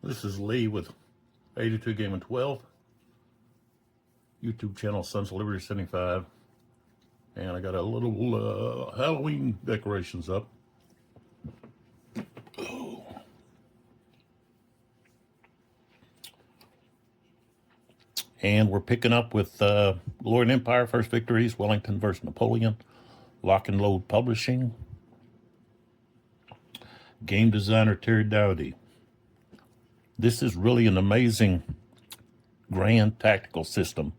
This is Lee with 82 Game and 12, YouTube channel Sons of Liberty 75, and I got a little Halloween decorations up. And we're picking up with Glory and Empire, First Victories, Wellington vs. Napoleon, Lock and Load Publishing, game designer Terry Dowdy. This is really an amazing grand tactical system.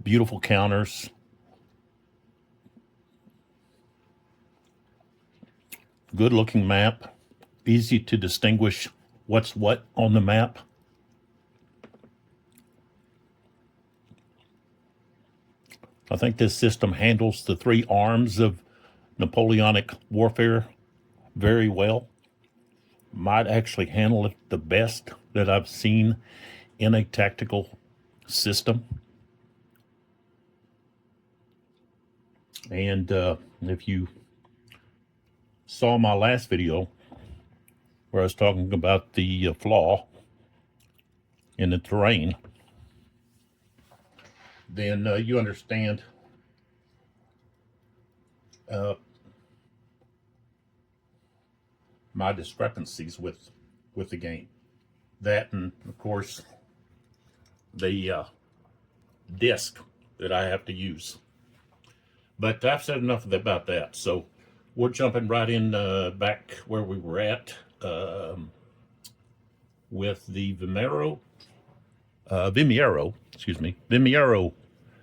Beautiful counters. Good looking map. Easy to distinguish what's what on the map. I think this system handles the three arms of Napoleonic warfare very well. Might actually handle it the best that I've seen in a tactical system. And if you saw my last video where I was talking about the flaw in the terrain, then you understand my discrepancies with the game. That, and of course the disc that I have to use. But I've said enough about that, so we're jumping right in back where we were at with the Vimeiro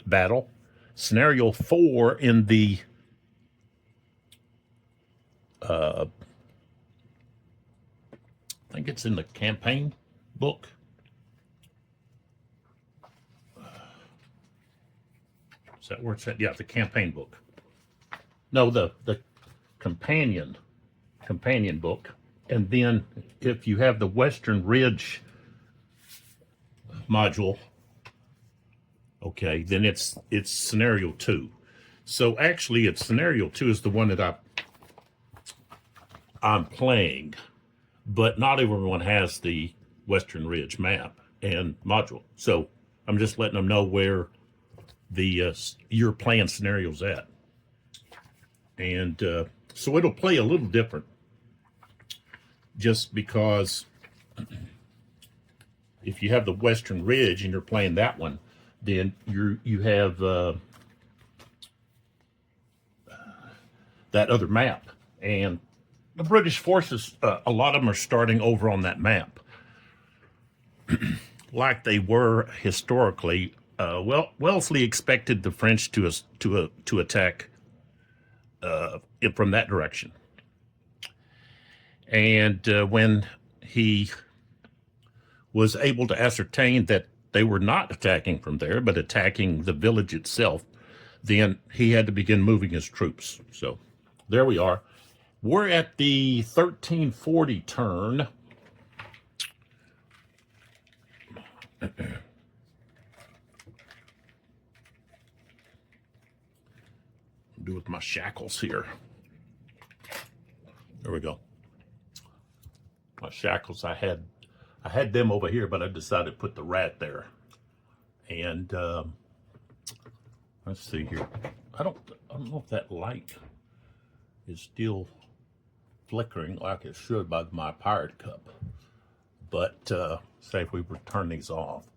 battle. Scenario 4 in the I think it's in the campaign book. Is that where it's at? Yeah, the campaign book. No, the companion book. And then if you have the Western Ridge module, okay, then it's scenario 2. So actually it's scenario 2 is the one that I'm playing, but not everyone has the Western Ridge map and module. So I'm just letting them know where the you're playing scenarios at. And so it'll play a little different, just because if you have the Western Ridge and you're playing that one, then you have that other map. And the British forces, a lot of them are starting over on that map, like they were historically. Wellesley expected the French to attack from that direction, and when he was able to ascertain that they were not attacking from there, but attacking the village itself, then he had to begin moving his troops. So there we are. We're at the 1340 turn. Do with my shackles here. There we go. My shackles, I had them over here, but I decided to put the rat there. And let's see here. I don't know if that light is still flickering like it should by my pirate cup. But say if we were to turn these off,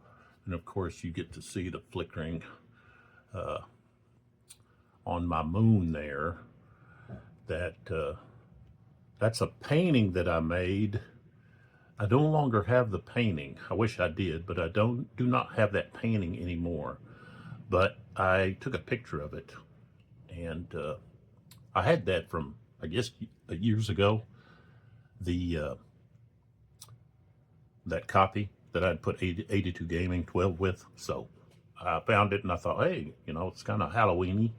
and of course you get to see the flickering on my moon there. That's a painting that I made. I no longer have the painting. I wish I did, but I do not have that painting anymore. But I took a picture of it, and I had that from, I guess, years ago. That copy that I'd put 82 Gaming 12 with. So I found it and I thought, hey, it's kind of Halloween-y.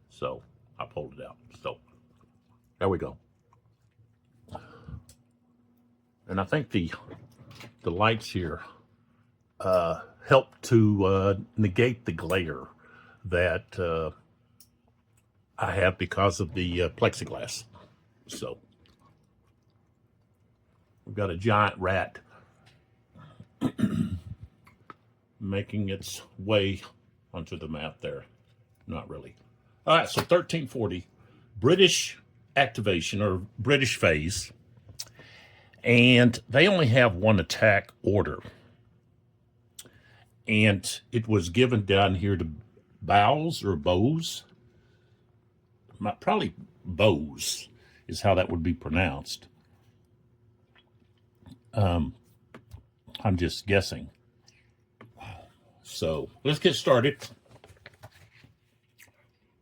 So I pulled it out. So there we go. And I think the lights here help to negate the glare that I have because of the plexiglass. So we've got a giant rat making its way onto the map there. Not really. All right, so 1340, British activation or British phase, and they only have one attack order. And it was given down here to Bows or Bows. Probably Bows is how that would be pronounced. I'm just guessing. So let's get started.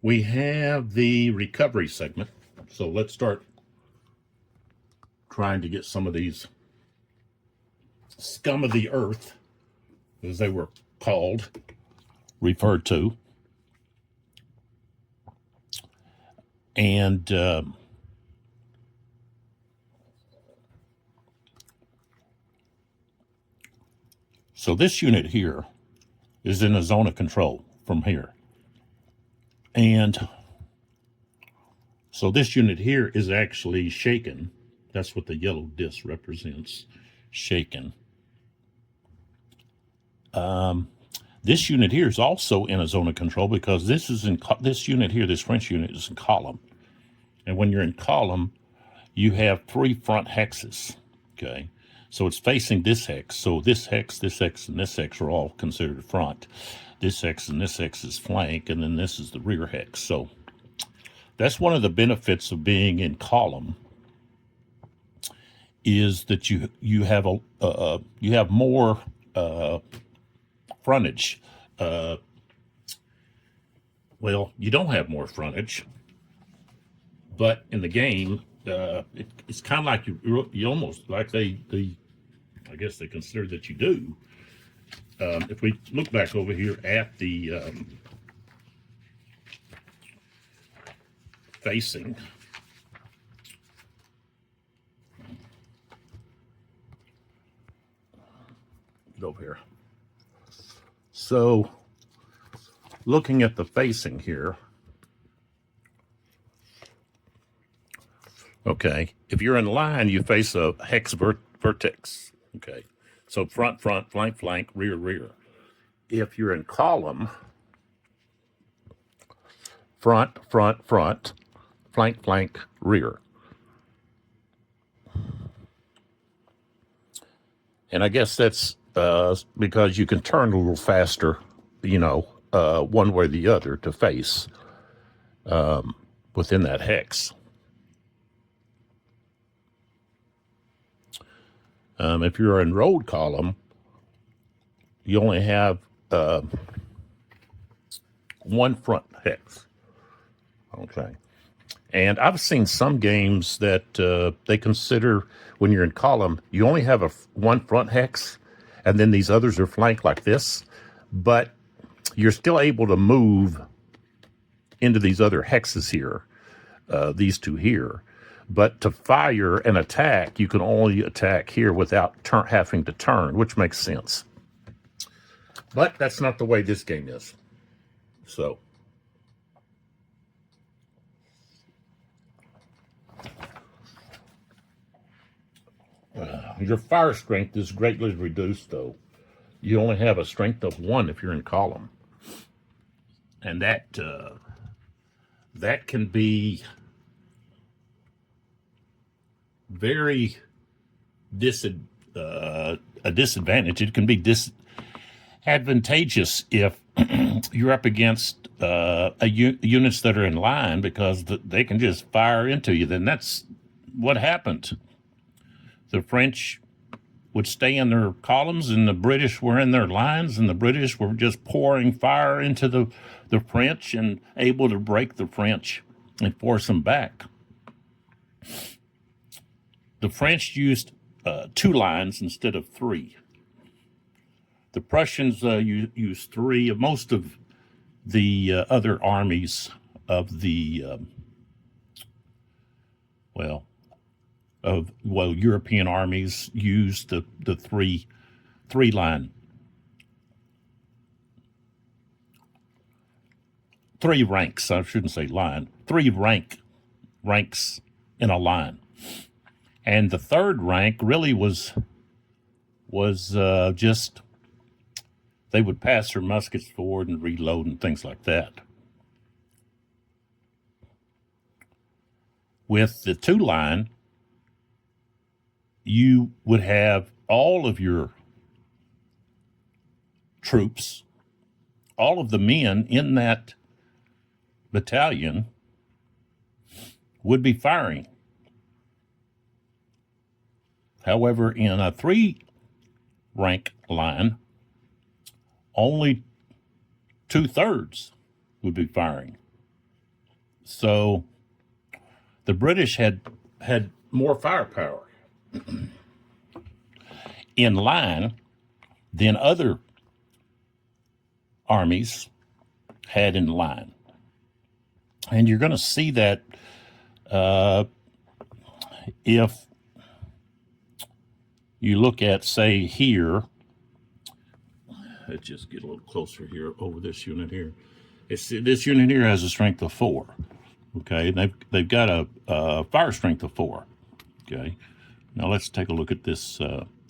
We have the recovery segment. So let's start trying to get some of these scum of the earth, as they were called, referred to. And so this unit here is in a zone of control from here. And so this unit here is actually shaken. That's what the yellow disc represents, shaken. This unit here is also in a zone of control because this is in this unit here, this French unit is in column. And when you're in column, you have 3 front hexes, okay? So it's facing this hex. So this hex, and this hex are all considered front. This hex and this hex is flank, and then this is the rear hex. So that's one of the benefits of being in column, is that you have more frontage. Well, you don't have more frontage, but in the game, it's kind of like you almost like they I guess they consider that you do. If we look back over here at the facing, get over here. So looking at the facing here, okay, if you're in line, you face a hex vertex, okay? So front, flank, rear. If you're in column, front, flank, rear. And I guess that's because you can turn a little faster, one way or the other to face within that hex. If you're in road column, you only have one front hex. Okay. And I've seen some games that they consider when you're in column, you only have one front hex, and then these others are flanked like this, but you're still able to move into these other hexes here, these two here. But to fire and attack, you can only attack here without having to turn, which makes sense. But that's not the way this game is. So your fire strength is greatly reduced, though. You only have a strength of 1 if you're in column. And that can be very a disadvantage. It can be disadvantageous if you're up against units that are in line, because they can just fire into you. Then that's what happened. The French would stay in their columns, and the British were in their lines, and the British were just pouring fire into the French and able to break the French and force them back. The French used 2 lines instead of 3. The Prussians used 3. Most of the other armies of the European armies used the three line. 3 ranks. I shouldn't say line. 3 ranks in a line. And the 3rd rank really was just they would pass their muskets forward and reload and things like that. With the 2-line, you would have all of your troops, all of the men in that battalion would be firing. However, in a 3-rank line, only 2/3 would be firing. So the British had more firepower in line than other armies had in line. And you're going to see that if you look at, say, here, let's just get a little closer here over this unit here. This unit here has a strength of 4. Okay, they've got a fire strength of 4. Okay, now let's take a look at this.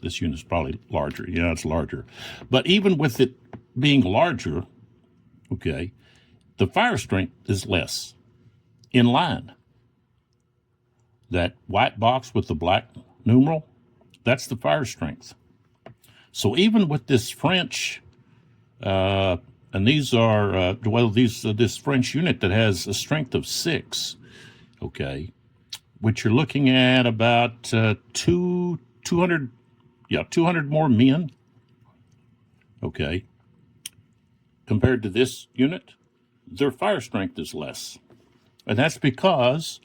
This unit's probably larger. Yeah, it's larger. But even with it being larger, okay, the fire strength is less in line. That white box with the black numeral, that's the fire strength. So even with this French, and these are, this French unit that has a strength of 6, okay, which you're looking at about 200 more men, okay, compared to this unit, their fire strength is less. And that's because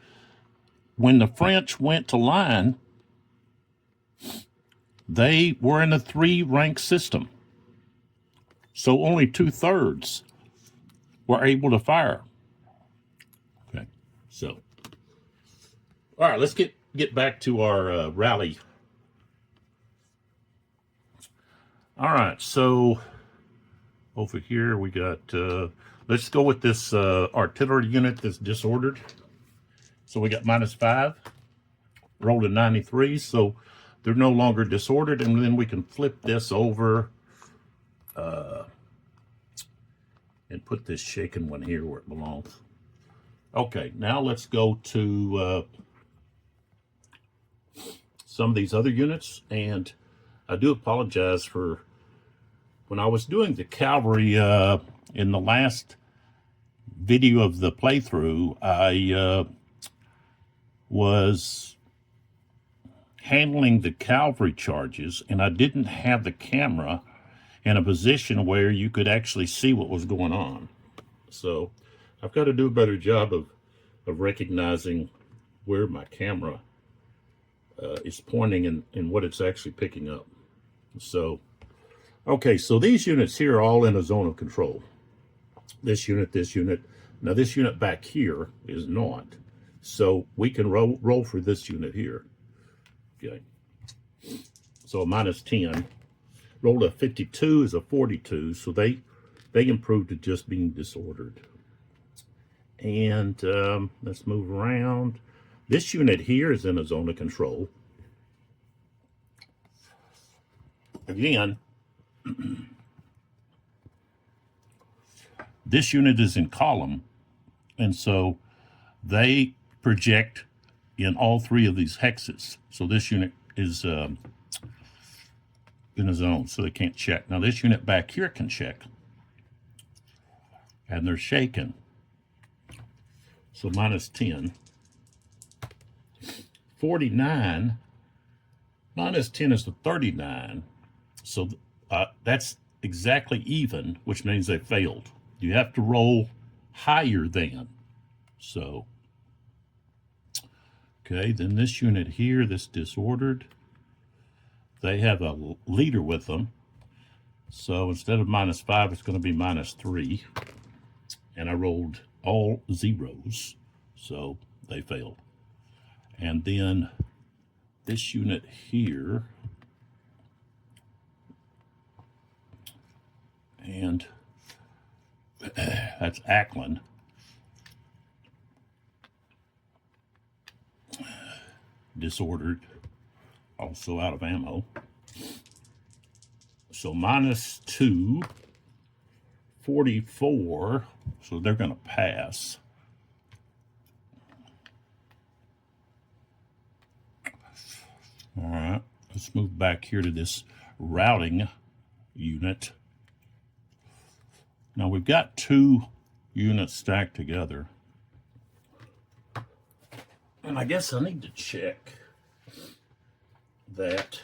when the French went to line, they were in a 3-rank system. So only 2/3 were able to fire. Okay, so, all right, let's get back to our rally. All right, so over here we got, let's go with this artillery unit that's disordered. So we got -5, rolled a 93, so they're no longer disordered, and then we can flip this over and put this shaken one here where it belongs. Okay, now let's go to some of these other units, and I do apologize for when I was doing the cavalry in the last video of the playthrough. I was handling the cavalry charges, and I didn't have the camera in a position where you could actually see what was going on. So I've got to do a better job of recognizing where my camera is pointing and what it's actually picking up. So, okay, so these units here are all in a zone of control. This unit. Now this unit back here is not. So we can roll for this unit here. Okay. So a -10. Rolled a 52 is a 42. So they improved to just being disordered. And let's move around. This unit here is in a zone of control. Again, this unit is in column, and so they project in all 3 of these hexes. So this unit is in a zone, so they can't check. Now this unit back here can check, and they're shaken. So -10. 49 -10 is the 39. So that's exactly even, which means they failed. You have to roll higher than. So, okay, then this unit here, this disordered, they have a leader with them. So instead of -5, it's going to be -3. And I rolled all zeros, so they failed. And then this unit here, and that's Ackland. Disordered, also out of ammo. So -2 44, so they're going to pass. All right, let's move back here to this routing unit. Now we've got 2 units stacked together. And I guess I need to check that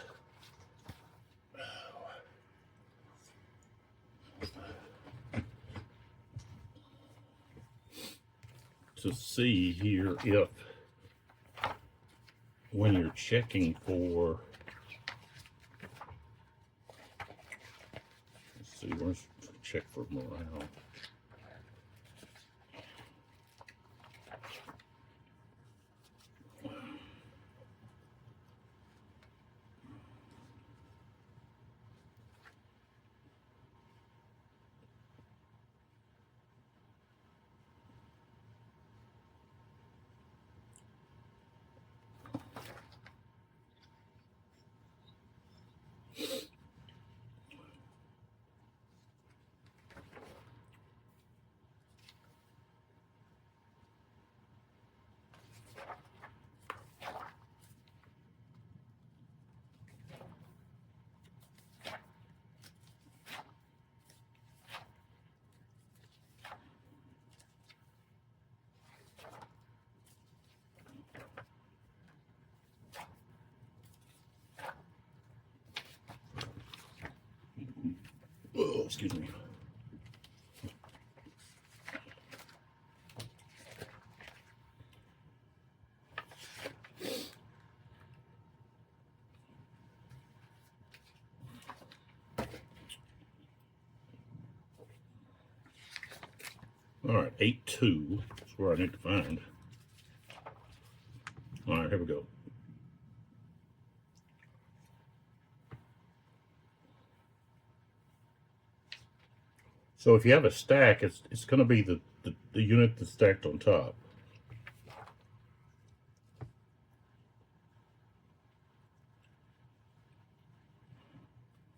to see here if when you're checking for, let's see, where's check for morale. Oh, excuse me. All right, 8-2 is where I need to find. All right, here we go. So if you have a stack, it's going to be the unit that's stacked on top.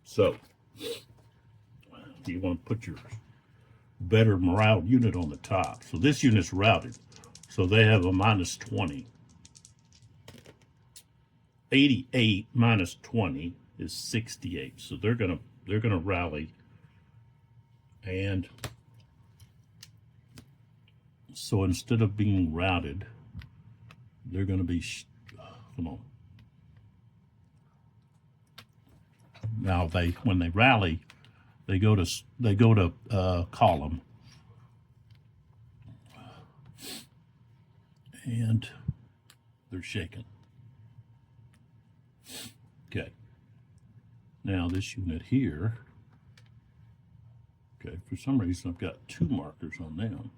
So you want to put your better morale unit on the top. So this unit's routed, so they have a -20. 88 minus 20 is 68. So they're gonna rally. And so instead of being routed, they're going to be, come on. Now when they rally, they go to column, and they're shaken. Okay. Now this unit here. Okay, for some reason I've got 2 markers on them.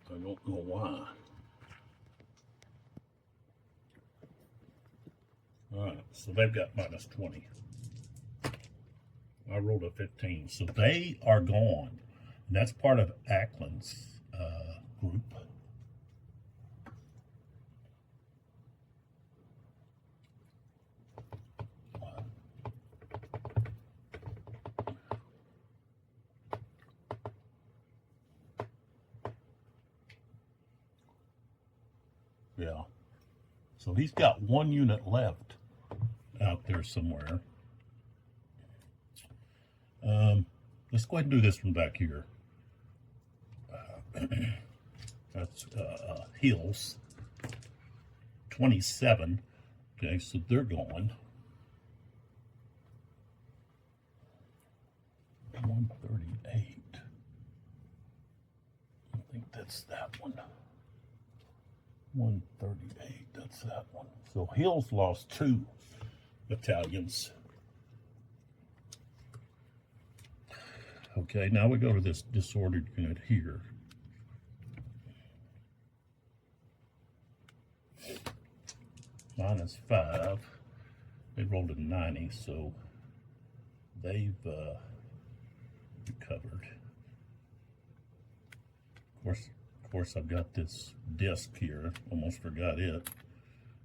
I don't know why. All right, so they've got -20. I rolled a 15, so they are gone. And that's part of Ackland's group. Yeah. So he's got 1 unit left out there somewhere. Let's go ahead and do this one back here. That's Hills. 27. Okay, so they're going. 138. I think that's that one. 138, that's that one. So Hills lost 2 battalions. Okay, now we go to this disordered unit here. -5. They rolled a 90, so they've recovered. Of course, I've got this disc here. Almost forgot it.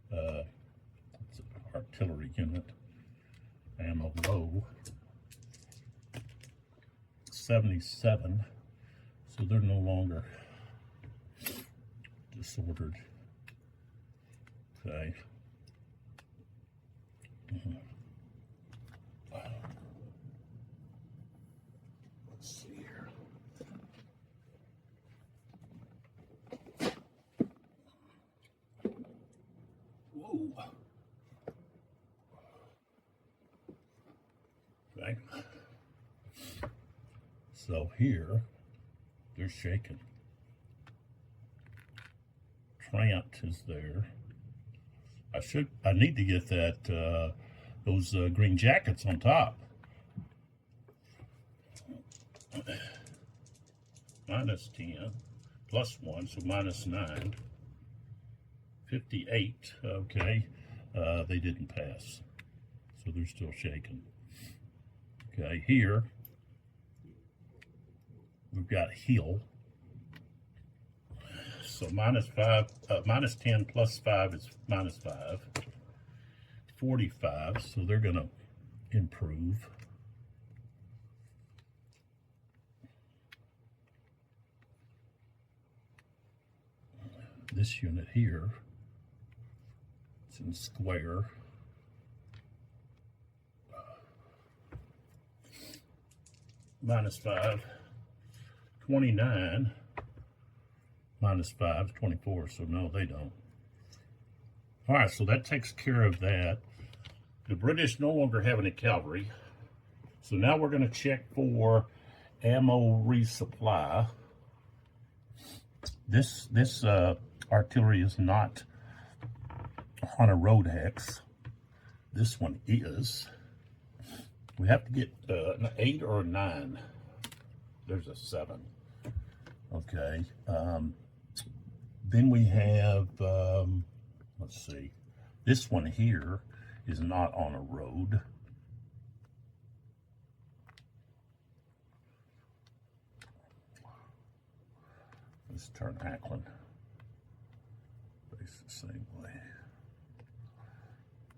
It's an artillery unit. ammo low, 77, so they're no longer disordered. Okay. Let's see here. Whoa. Okay. So here, they're shaking. Trant is there. I need to get that, those green jackets on top. Minus 10, plus 1, so minus 9. 58, okay. They didn't pass, so they're still shaking. Okay, here, we've got heel. So minus 5, minus 10 plus 5 is minus 5. 45, so they're going to improve. This unit here, it's in square. Minus 5. 29. Minus 5 is 24, so no, they don't. All right, so that takes care of that. The British no longer have any cavalry. So now we're going to check for ammo resupply. This artillery is not on a road hex. This one is. We have to get an 8 or a 9. There's a 7. Okay. Then we have, let's see, this one here is not on a road. Let's turn Ackland. Face the same way.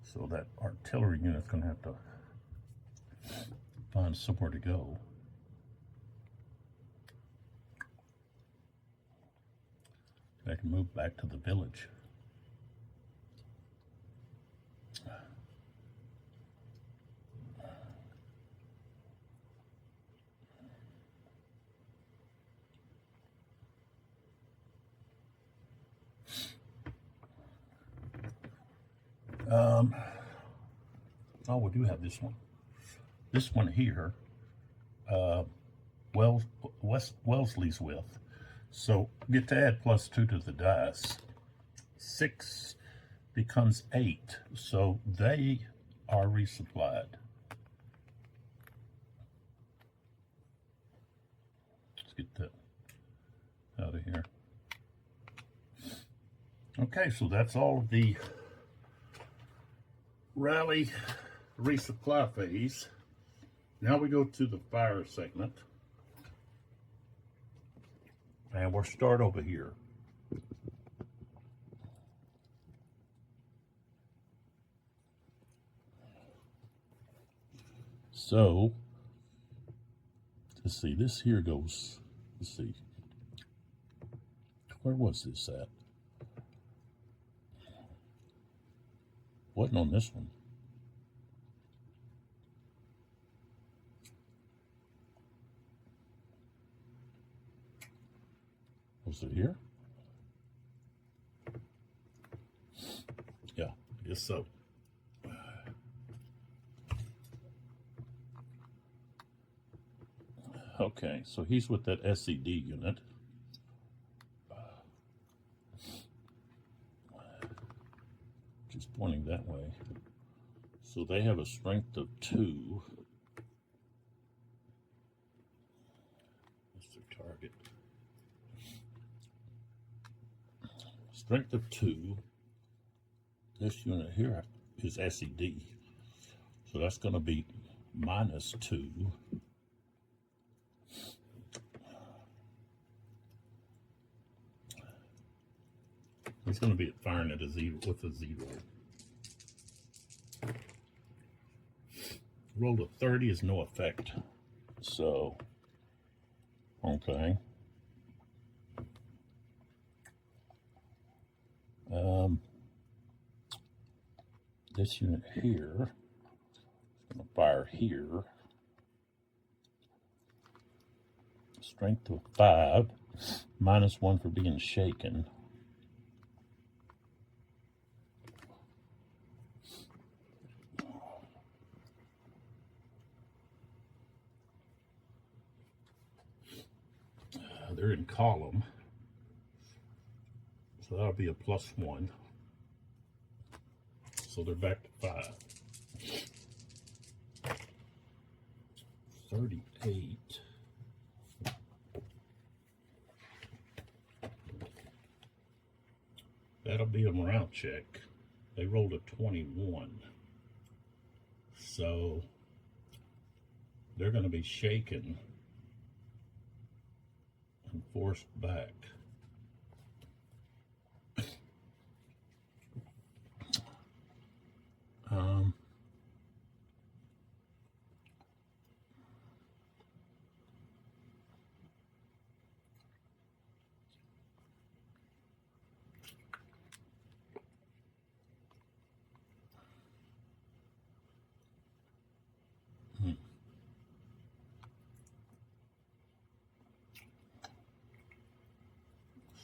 So that artillery unit's going to have to find somewhere to go. I can move back to the village. Oh, we do have this one. This one here, Wellesley's with. So get to add plus 2 to the dice. 6 becomes 8. So they are resupplied. Let's get that out of here. Okay, so that's all of the rally resupply phase. Now we go to the fire segment. And we'll start over here. So, let's see, this here goes, let's see, where was this at? Wasn't on this one. Was it here? Yeah, I guess so. Okay, so he's with that SED unit. Just pointing that way. So they have a strength of 2. What's their target? Strength of 2. This unit here is SED. So that's going to be minus 2. It's going to be firing at a 0 with a 0. Roll of 30 is no effect. So, okay. This unit here is going to fire here. Strength of 5, -1 for being shaken. They're in column, so that'll be a +1. So they're back to 5. 38. That'll be a morale check. They rolled a 21. So they're going to be shaken and forced back.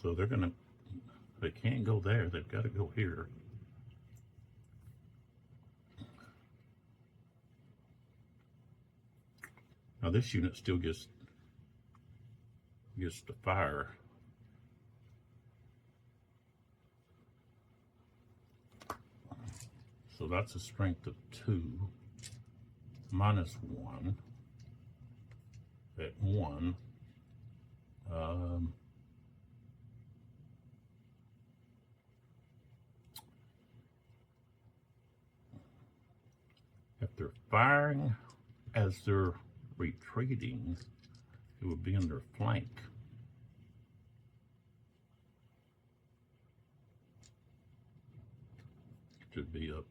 So they can't go there. They've got to go here. Now this unit still gets to fire. So that's a strength of 2, -1 at 1. If they're firing as they're retreating, it would be in their flank. Should be a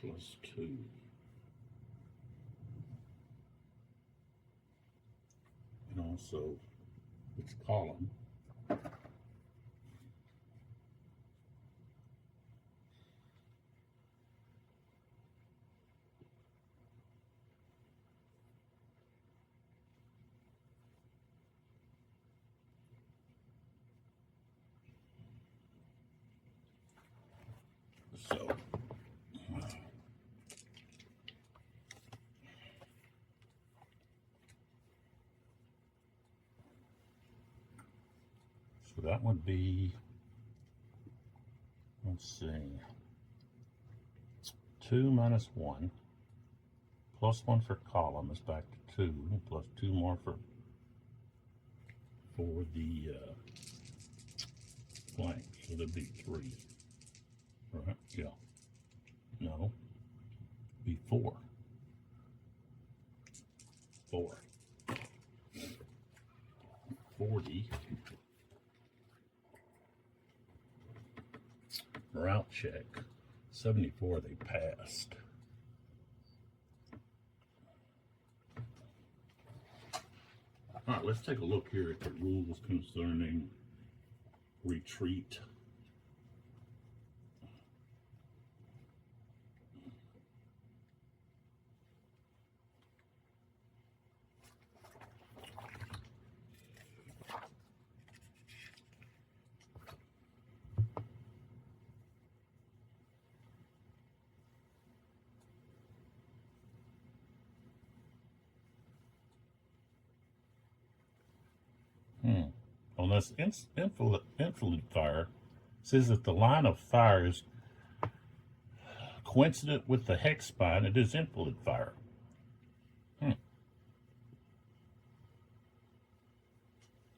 +2. And also, it's column. So that would be, let's see, 2 -1, +1 for column is back to 2, plus 2 more for the flank, so that'd be 3. Right? Yeah. No. Be 4. 4. 40. Morale check. 74, they passed. All right, let's take a look here at the rules concerning retreat. On this infiltrate fire, says that the line of fire is coincident with the hex spine. It is infiltrate fire.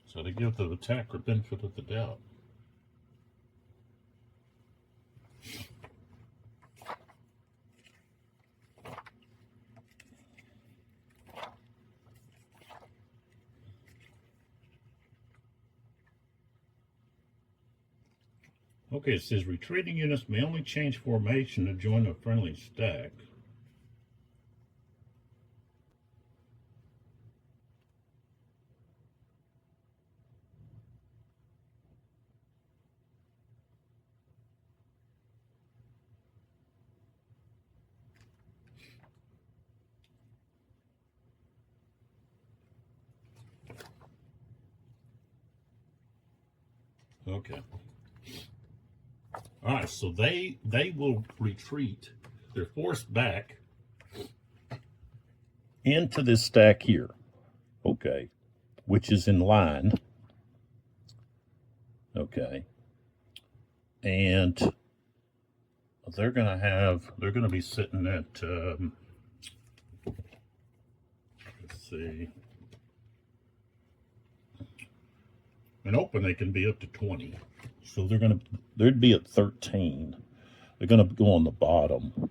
So they give the attacker benefit of the doubt. Okay, it says retreating units may only change formation to join a friendly stack. Okay. All right, so they will retreat. They're forced back into this stack here. Okay, which is in line. Okay, and they're gonna be sitting at let's see, in open they can be up to 20. So they'd be at 13. They're gonna go on the bottom.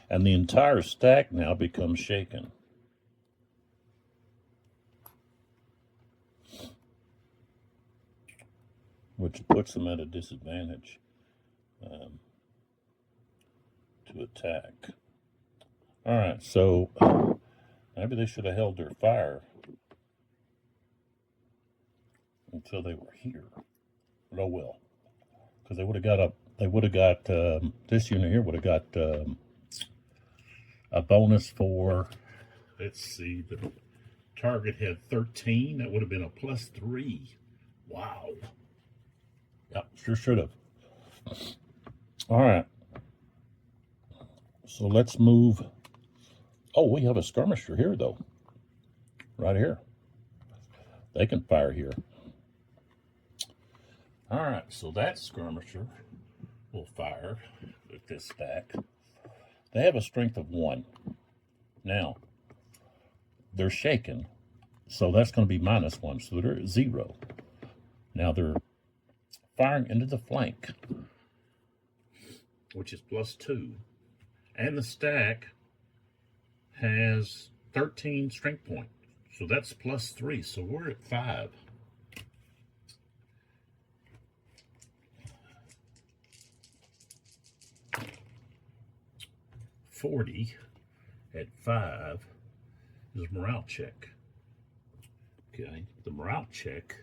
And the entire stack now becomes shaken. Which puts them at a disadvantage to attack. All right, so maybe they should have held their fire until they were here. But oh well, because they would have got this unit here would have got a bonus for. Let's see, the target had 13. That would have been a +3. Wow. Yep, sure should have. All right. So let's move. Oh, we have a skirmisher here, though. Right here. They can fire here. All right, so that skirmisher will fire with this stack. They have a strength of 1. Now, they're shaken, so that's going to be -1, so they're at 0. Now they're firing into the flank, which is +2. And the stack has 13 strength points, so that's +3, so we're at 5. $40 at 5 is a morale check. Okay, the morale check.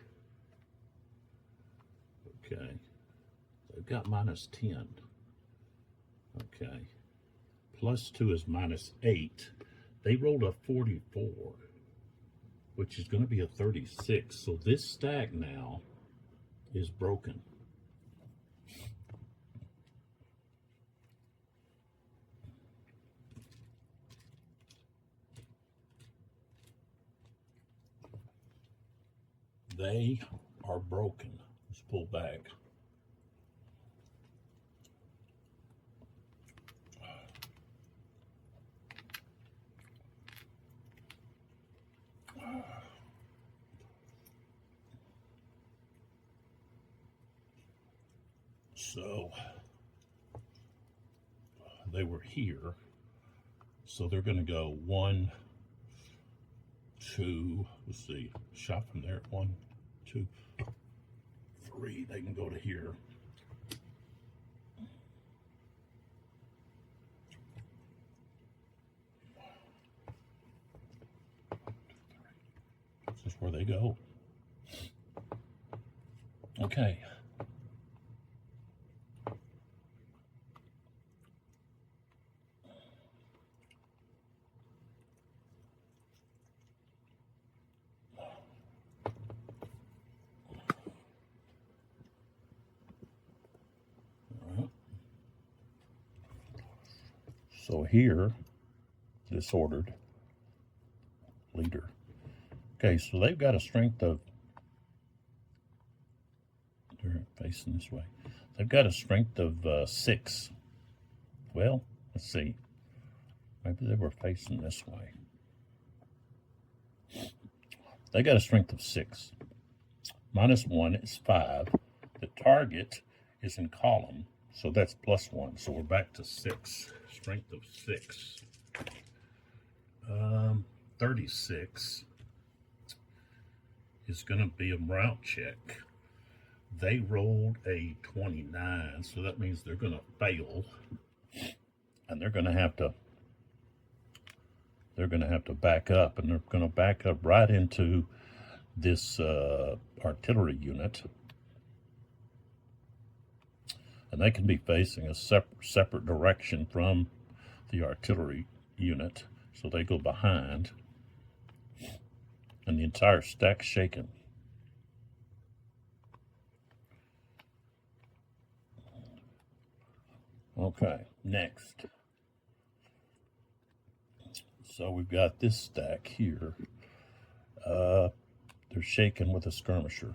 Okay, they've got -10. Okay, +2 is -8. They rolled a 44, which is going to be a 36. So this stack now is broken. They are broken. Let's pull back. So they were here. So they're going to go 1, 2. Let's see. Shot from there. 1, 2, 3. They can go to here. This is where they go. Okay. So here, disordered leader. Okay, so they've got a strength of, they're facing this way. They've got a strength of 6. Well, let's see. Maybe they were facing this way. They got a strength of 6. -1 is 5. The target is in column, so that's +1. So we're back to 6. Strength of 6. 36 is going to be a morale check. They rolled a 29, so that means they're going to fail, and they're going to have to back up, and they're going to back up right into this artillery unit, and they can be facing a separate direction from the artillery unit, so they go behind, and the entire stack's shaken. Okay, next. So we've got this stack here. They're shaken with a skirmisher.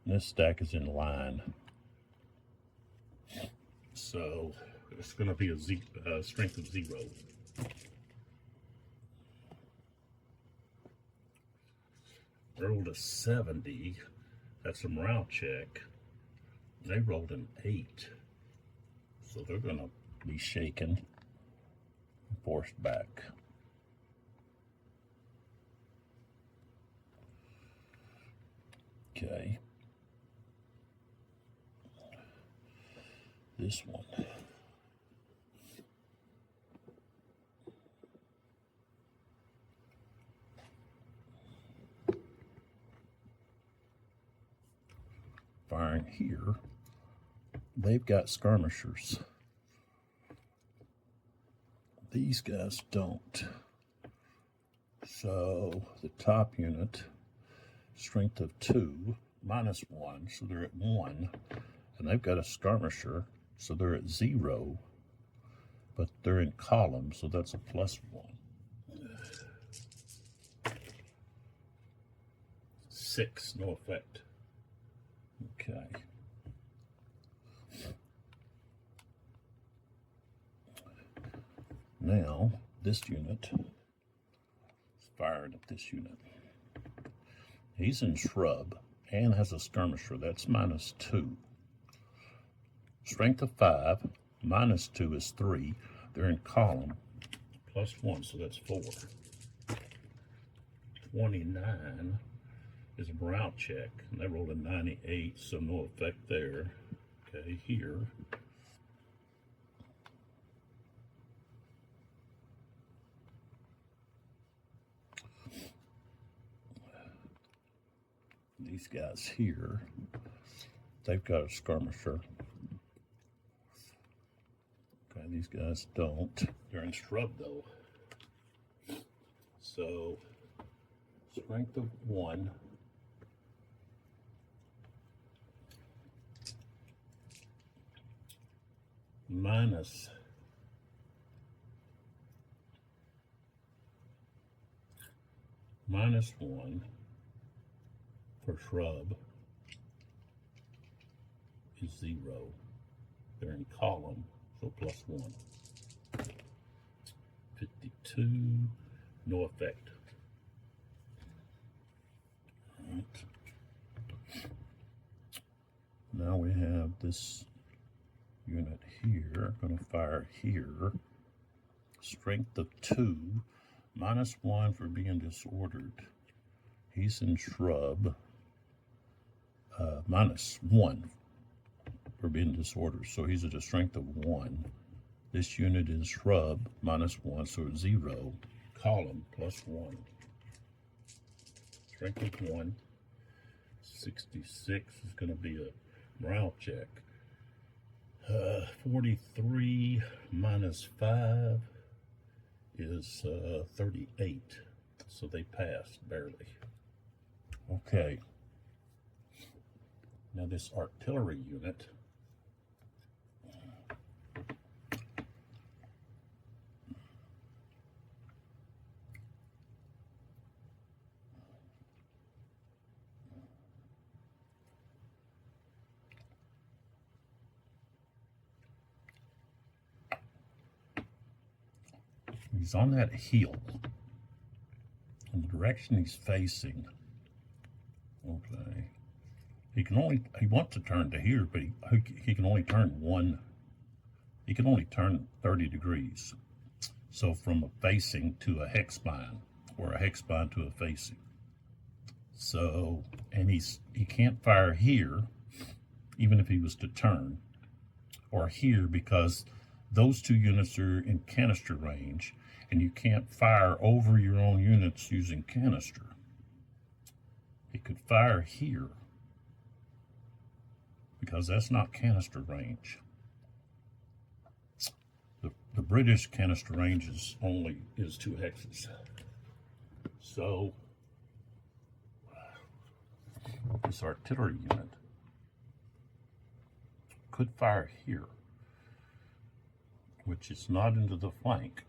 And this stack is in line. So it's going to be a strength of 0. Rolled a 70. That's a morale check. They rolled an 8. So they're going to be shaken, forced back. Okay. This one. Firing here. They've got skirmishers. These guys don't. So the top unit, strength of 2, -1, so they're at 1. And they've got a skirmisher, so they're at 0. But they're in column, so that's a +1. 6, no effect. Okay. Now, this unit is firing at this unit. He's in shrub and has a skirmisher. That's -2. Strength of 5, -2 is 3. They're in column, +1, so that's 4. 29 is a morale check, and they rolled a 98, so no effect there. Okay, here. These guys here, they've got a skirmisher. Okay, these guys don't. They're in shrub though. So, strength of 1. Minus -1 for shrub is 0. They're in column, so +1. 52, no effect. All right. Now we have this unit here, going to fire here. Strength of 2, -1 for being disordered. He's in shrub. -1 for being disordered, so he's at a strength of 1. This unit is shrub, -1, so it's 0. Column, +1. Strength of 1. 66 is going to be a morale check. 43 -5 is 38, so they passed barely. Okay. Now this artillery unit, he's on that hill, in the direction he's facing. Okay. He wants to turn to here, but he can only turn he can only turn 30 degrees. So from a facing to a hex spine, or a hex spine to a facing. So, and he can't fire here, even if he was to turn, or here, because those two units are in canister range, and you can't fire over your own units using canister. He could fire here, because that's not canister range. The British canister range is 2 hexes. So this artillery unit could fire here, which is not into the flank.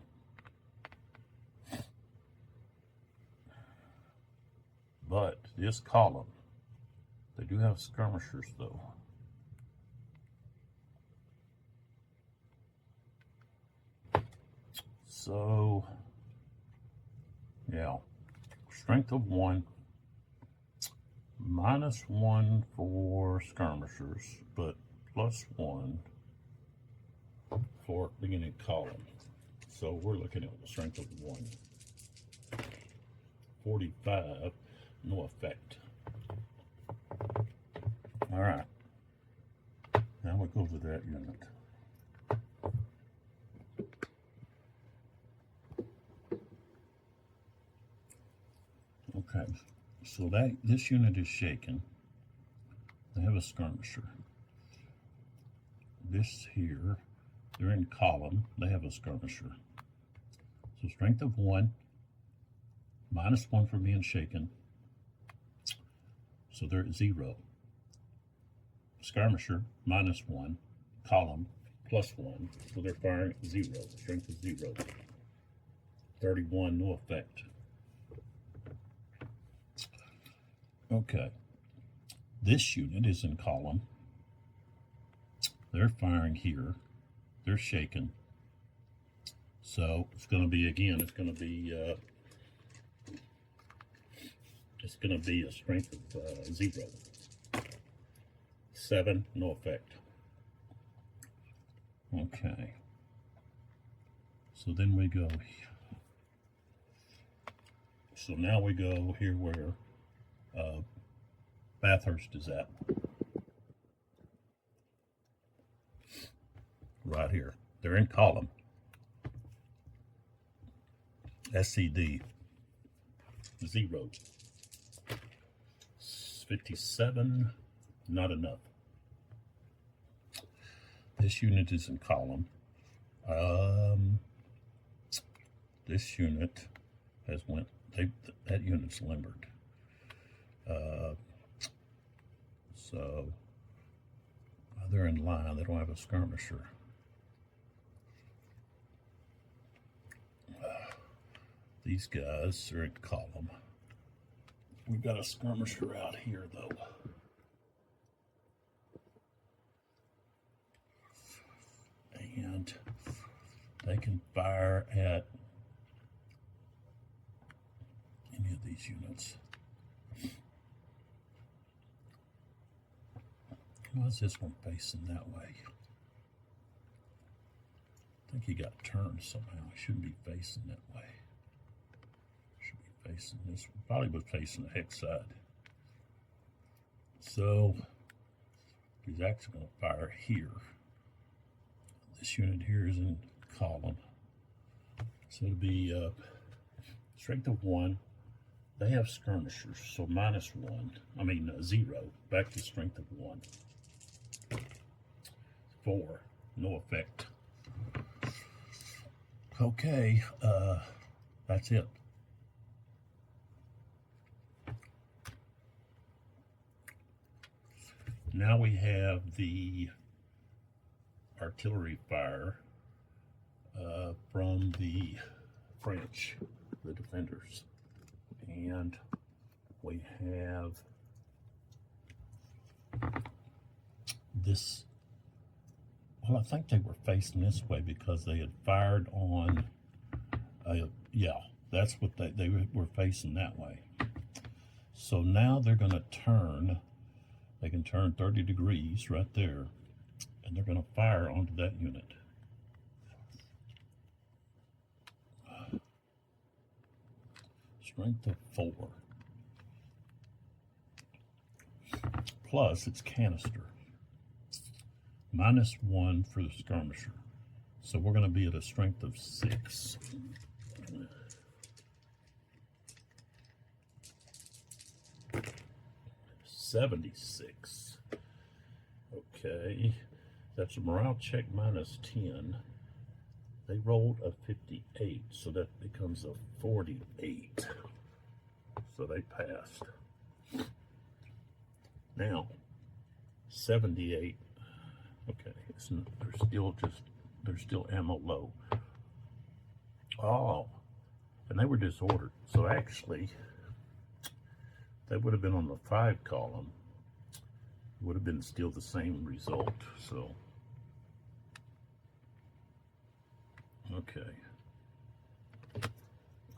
But this column, they do have skirmishers though. So, yeah, strength of 1, -1 for skirmishers, but +1 for beginning column. So we're looking at the strength of 1. 45, no effect. All right, now we go to that unit. Okay, so this unit is shaken. They have a skirmisher. This here, they're in column. They have a skirmisher. So strength of 1, -1 for being shaken. So they're at 0. Skirmisher, -1. Column, +1. So they're firing at 0. Strength of 0. 31, no effect. Okay, this unit is in column. They're firing here. They're shaken. So it's going to be, again, it's going to be a strength of 0. 7, no effect. Okay. So then we go. So now we go here where Bathurst is at. Right here. They're in column. SCD 0. 57, not enough. This unit is in column. This unit has that unit's limbered. So they're in line. They don't have a skirmisher. These guys are in column. We've got a skirmisher out here though. And they can fire at any of these units. Why is this one facing that way? I think he got turned somehow. He shouldn't be facing that way. Should be facing this one. Probably was facing the hex side. So he's actually going to fire here. This unit here is in column. So it'll be strength of 1. They have skirmishers, so -1. 0. Back to strength of 1. 4, no effect. Okay, that's it. Now we have the artillery fire from the French, the defenders. And we have this. Well, I think they were facing this way because they had fired on, yeah, that's what they were facing that way. So now they're going to turn, they can turn 30 degrees right there, and they're going to fire onto that unit. Strength of 4. plus its canister. -1 for the skirmisher. So we're going to be at a strength of 6. $76. Okay, that's a morale check -10. They rolled a 58, so that becomes a 48. So they passed. Now, 78. Okay, they're still ammo low. Oh, and they were disordered. So actually, they would have been on the 5 column. It would have been still the same result. So, okay.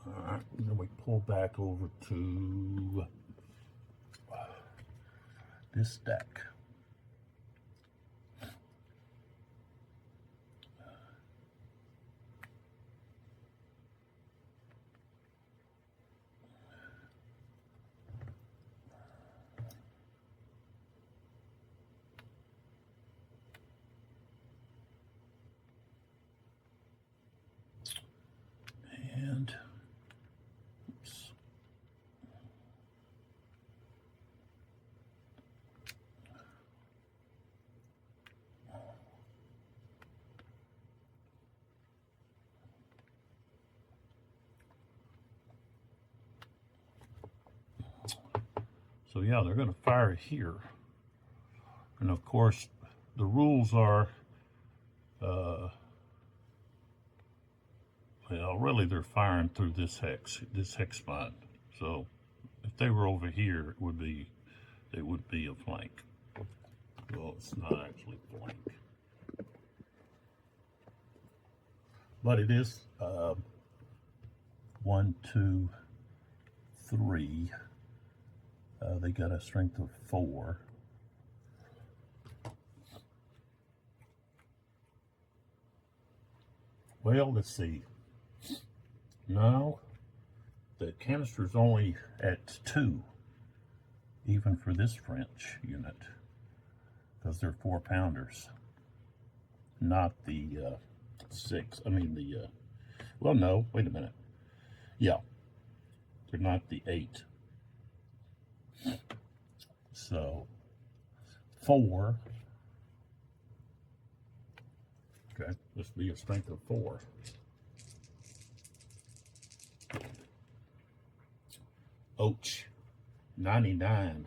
All right, then we pull back over to this stack. And oops. So yeah, they're going to fire here. And of course, the rules are, well, really they're firing through this hex line. So if they were over here, it would be a flank. Well, it's not actually a flank. But it is 1, 2, 3. They got a strength of 4. Well, let's see. No, the canister's only at 2, even for this French unit, because they're 4-pounders, not the 6. I mean the. Well, no. Wait a minute. Yeah, they're not the 8. So 4. Okay, this will be a strength of 4. Ouch. 99.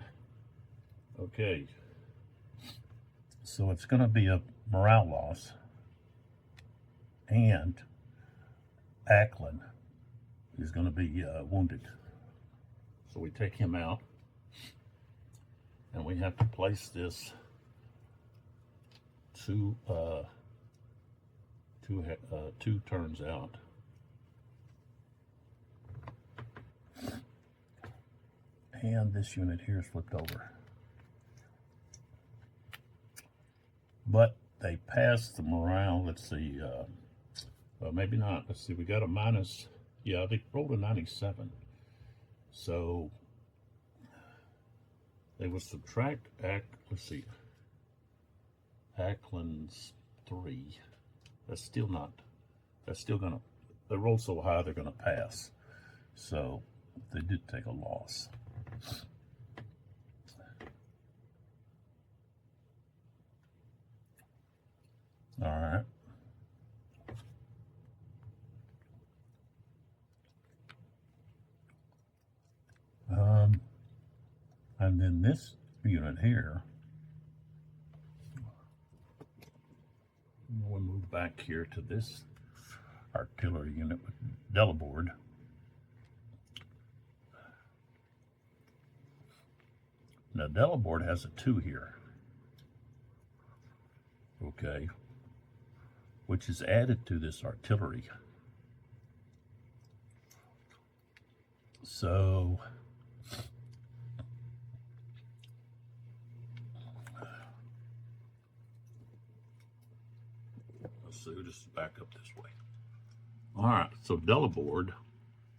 Okay. So it's going to be a morale loss. And Ackland is going to be wounded. So we take him out. And we have to place this two turns out. And this unit here is flipped over. But they passed the morale. Let's see. Maybe not. Let's see. We got a minus. Yeah, they rolled a 97. So they would subtract let's see. Ackland's 3. That's still gonna, they rolled so high they're gonna pass. So they did take a loss. All right. And then this unit here, we'll move back here to this artillery unit with Delabord. Now Delabord has a 2 here, okay, which is added to this artillery. So let's see, we'll just back up this way. All right, so Delabord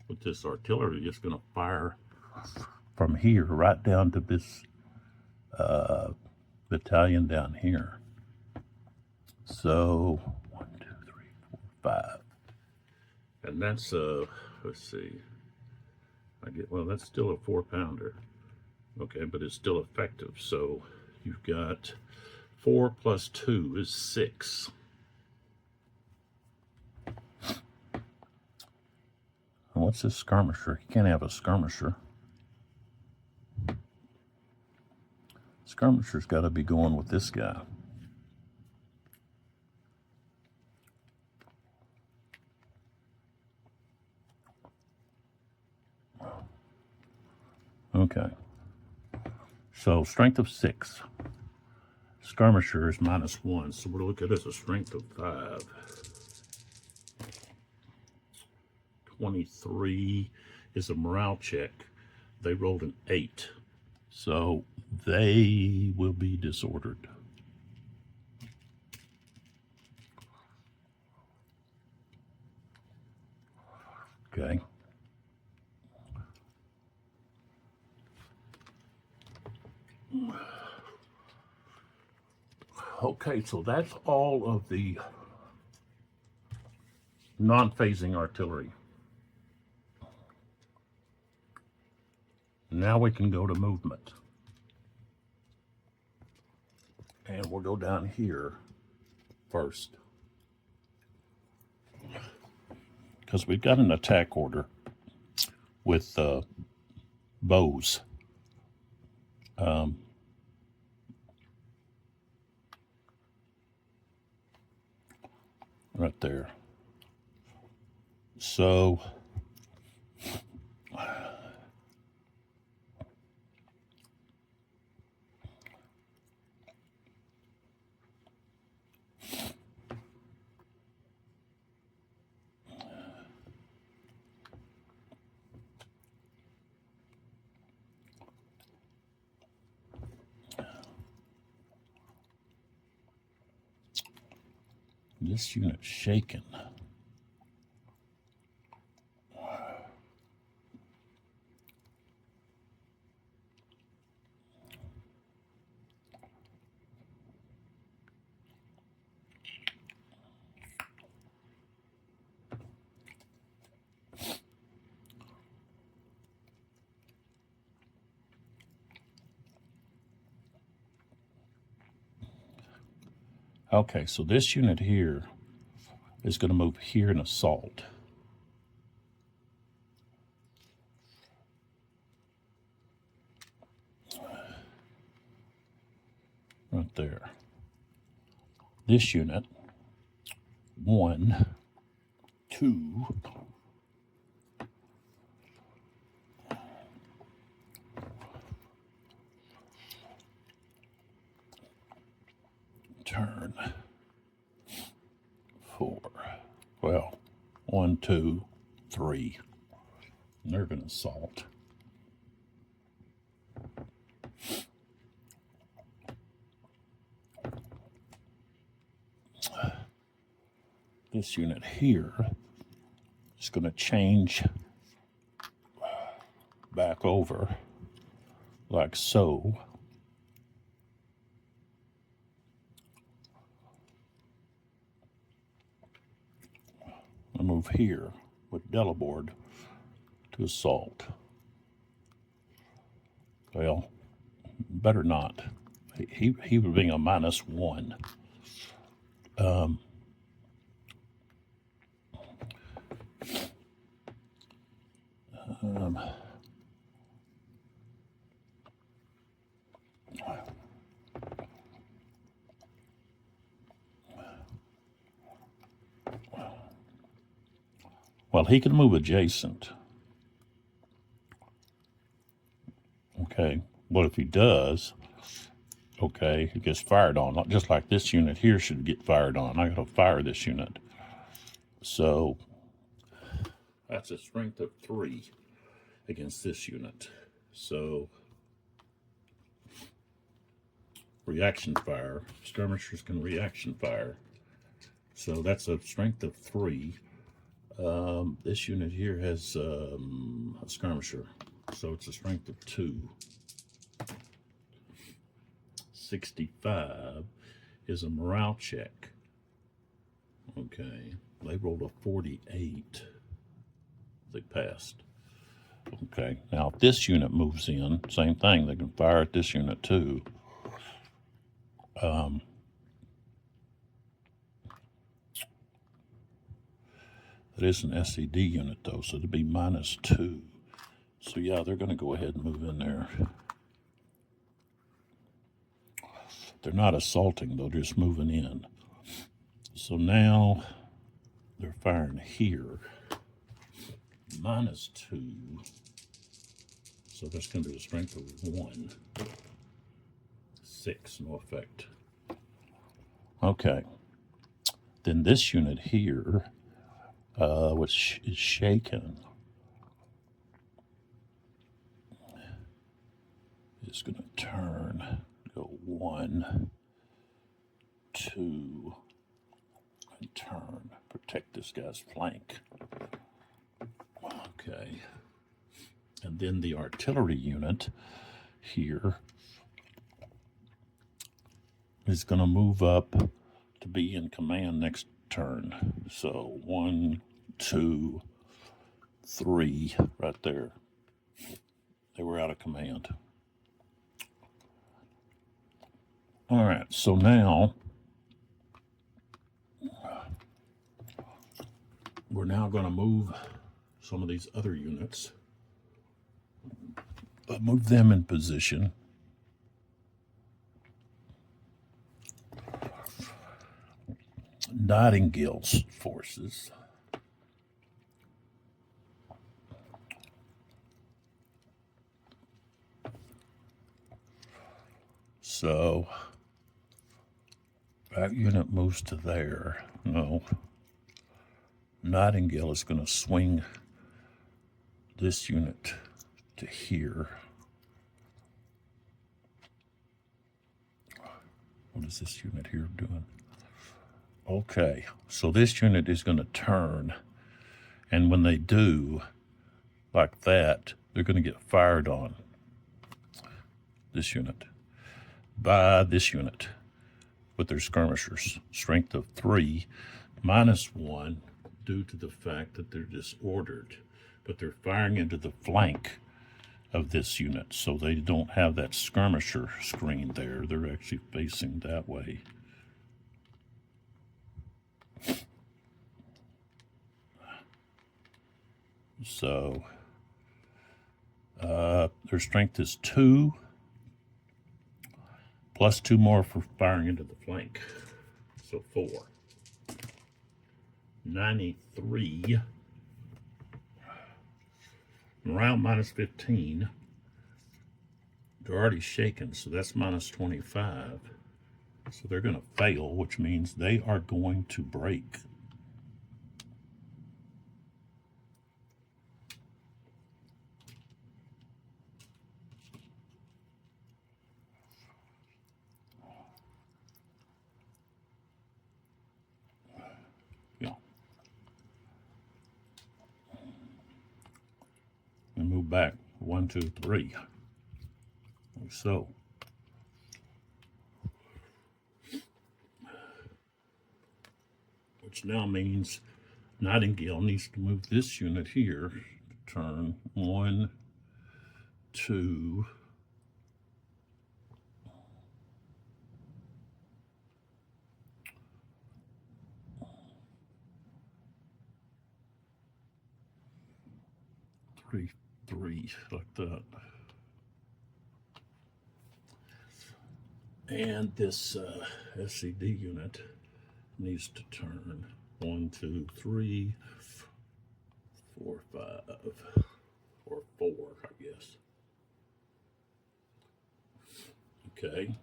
with this artillery is going to fire from here right down to this battalion down here. So 1, 2, 3, 4, 5. And that's let's see. Well, that's still a 4-pounder. Okay, but it's still effective. So you've got 4 plus 2 is 6. And what's this skirmisher? You can't have a skirmisher. Skirmisher's got to be going with this guy. Okay. So strength of 6. Skirmisher is -1, so we're looking at a strength of 5. 23 is a morale check. They rolled an 8. So they will be disordered. Okay. Okay, so that's all of the non-phasing artillery. Now we can go to movement. And we'll go down here first. Because we've got an attack order with bows. Right there. So this unit's shaking. Okay, so this unit here is going to move here and assault. Right there. This unit, 1, 2, turn 4. Well, 1, 2, 3. And they're going to assault. This unit here is going to change back over like so. I move here with Delabord to assault. Well, better not. He would be a -1. Well, he can move adjacent. Okay, what if he does? Okay, he gets fired on, not just like this unit here should get fired on. I gotta fire this unit. So that's a strength of 3 against this unit. So reaction fire, skirmishers can reaction fire. So that's a strength of 3. This unit here has a skirmisher, so it's a strength of 2. 65 is a morale check. Okay, they rolled a 48. They passed. Okay, now if this unit moves in, same thing, they can fire at this unit too. It is an SED unit though, so it'd be -2. So yeah, they're gonna go ahead and move in there. They're not assaulting, they're just moving in. So now they're firing here. -2. So that's going to be a strength of 1. 6, no effect. Okay. Then this unit here, which is shaken, is going to turn, go 1, 2, and turn. Protect this guy's flank. Okay. And then the artillery unit here is going to move up to be in command next turn. So 1, 2, 3, right there. They were out of command. All right, so now we're now going to move some of these other units. Move them in position. Nightingale's forces. So that unit moves to there. No. Nightingale is going to swing this unit to here. What is this unit here doing? Okay, so this unit is going to turn, and when they do, like that, they're going to get fired on. This unit. By this unit with their skirmishers. Strength of 3, -1, due to the fact that they're disordered, but they're firing into the flank of this unit, so they don't have that skirmisher screen there. They're actually facing that way. So their strength is 2, plus 2 more for firing into the flank. So 4. 93. Morale -15. They're already shaken, so that's -25. So they're going to fail, which means they are going to break. Yeah. And move back. 1, 2, 3. Like so. Which now means Nightingale needs to move this unit here. Turn 1, 2. Three, like that. And this SCD unit needs to turn 1, 2, 3, 4, 5, or 4, I guess. Okay.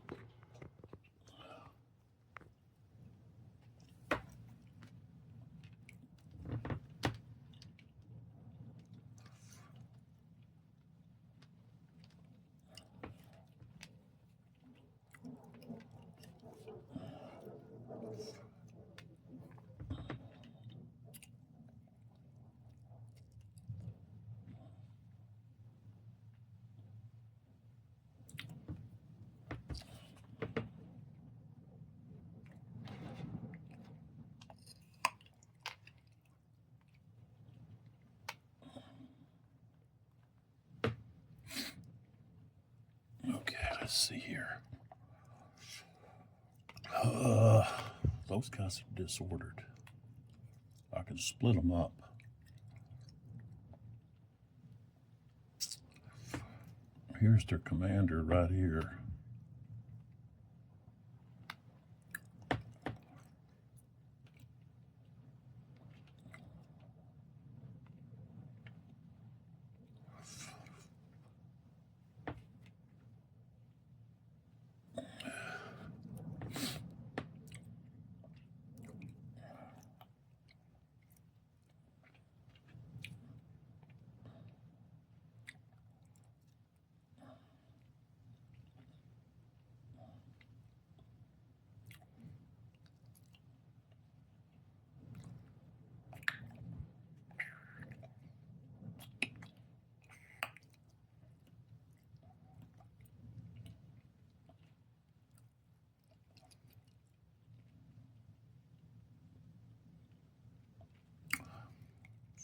Okay, let's see here. Those guys are disordered. I can split them up. Here's their commander right here.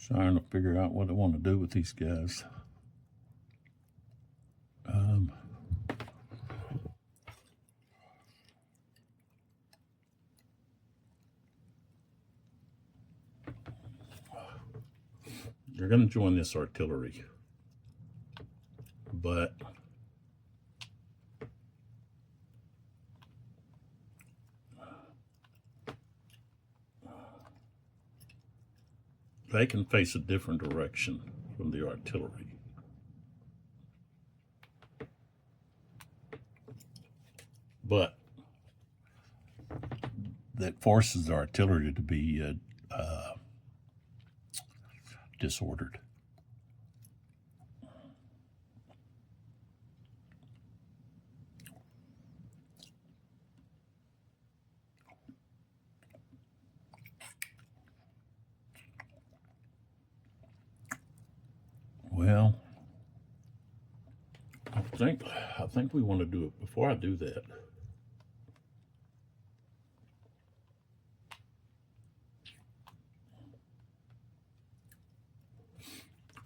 Trying to figure out what I want to do with these guys. They're going to join this artillery, but they can face a different direction from the artillery. But that forces the artillery to be disordered. Well, I think we want to do it. Before I do that,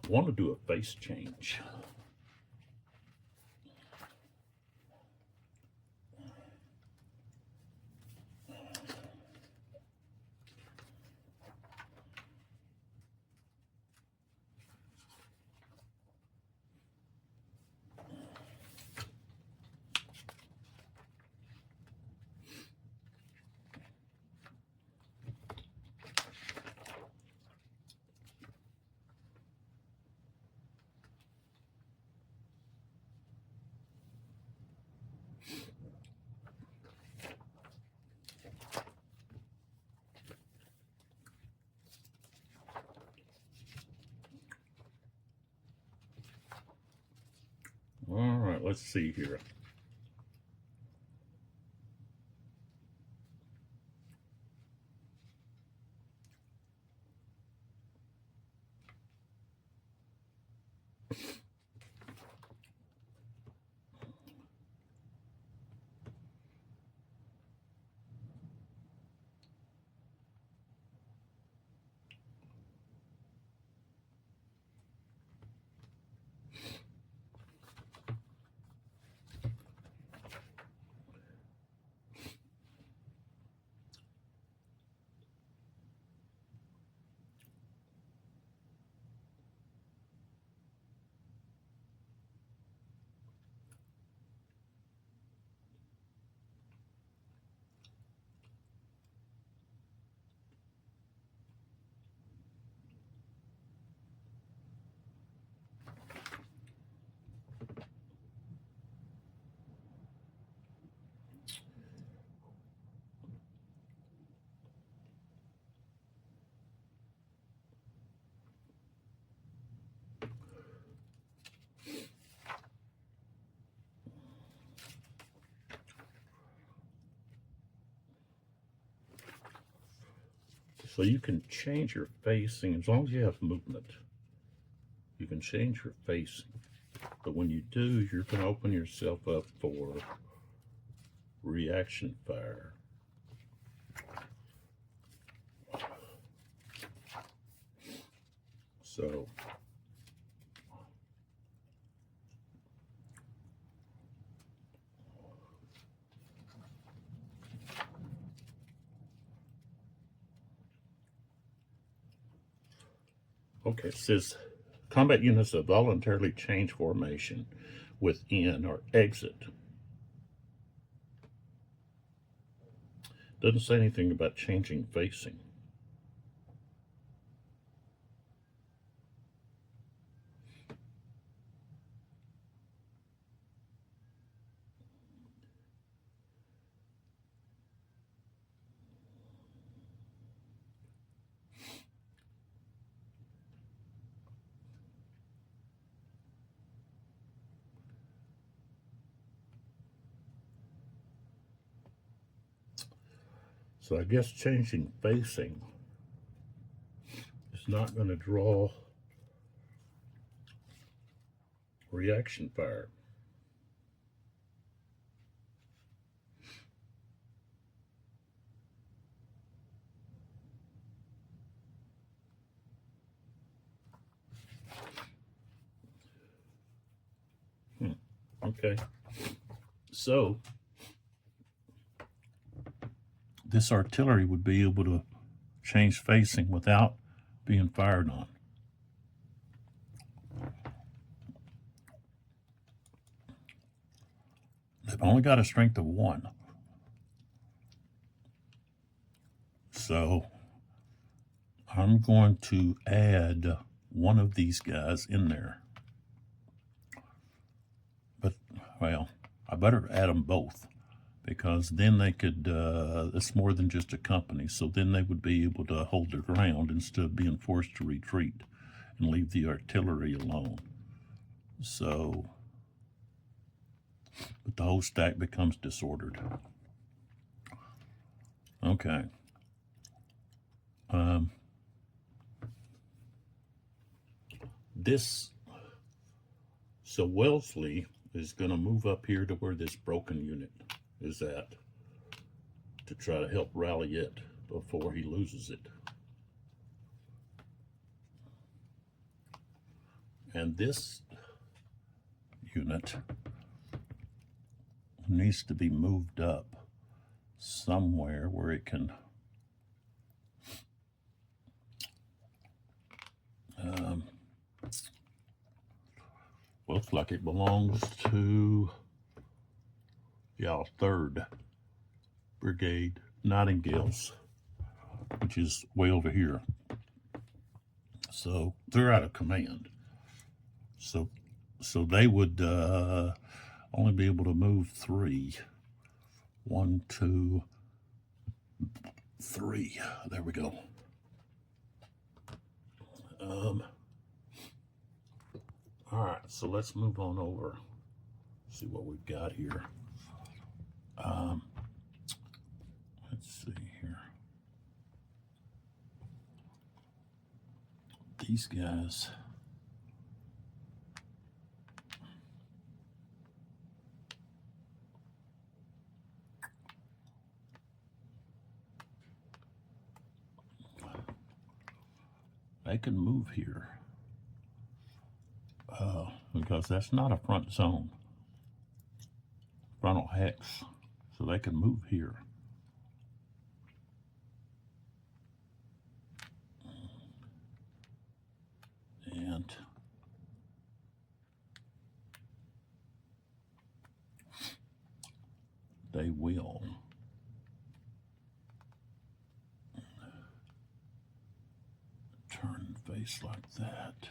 I want to do a face change. All right, let's see here. So you can change your facing as long as you have movement. You can change your facing. But when you do, you're going to open yourself up for reaction fire. So Okay, it says combat units that voluntarily change formation within or exit. Doesn't say anything about changing facing. So I guess changing facing is not going to draw reaction fire. Okay. So this artillery would be able to change facing without being fired on. They've only got a strength of 1. So I'm going to add one of these guys in there. But, well, I better add them both, because then they could, it's more than just a company, so then they would be able to hold their ground instead of being forced to retreat and leave the artillery alone. So, but the whole stack becomes disordered. Okay. So Wellesley is going to move up here to where this broken unit is at to try to help rally it before he loses it. And this unit needs to be moved up somewhere where it can looks like it belongs to 3rd Brigade Nightingales, which is way over here. So they're out of command. So they would only be able to move 3. 1, 2, 3. There we go. All right, so let's move on over. See what we've got here. Let's see here. These guys. They can move here. Because that's not a front zone. Frontal hex. So they can move here. And they will turn the face like that.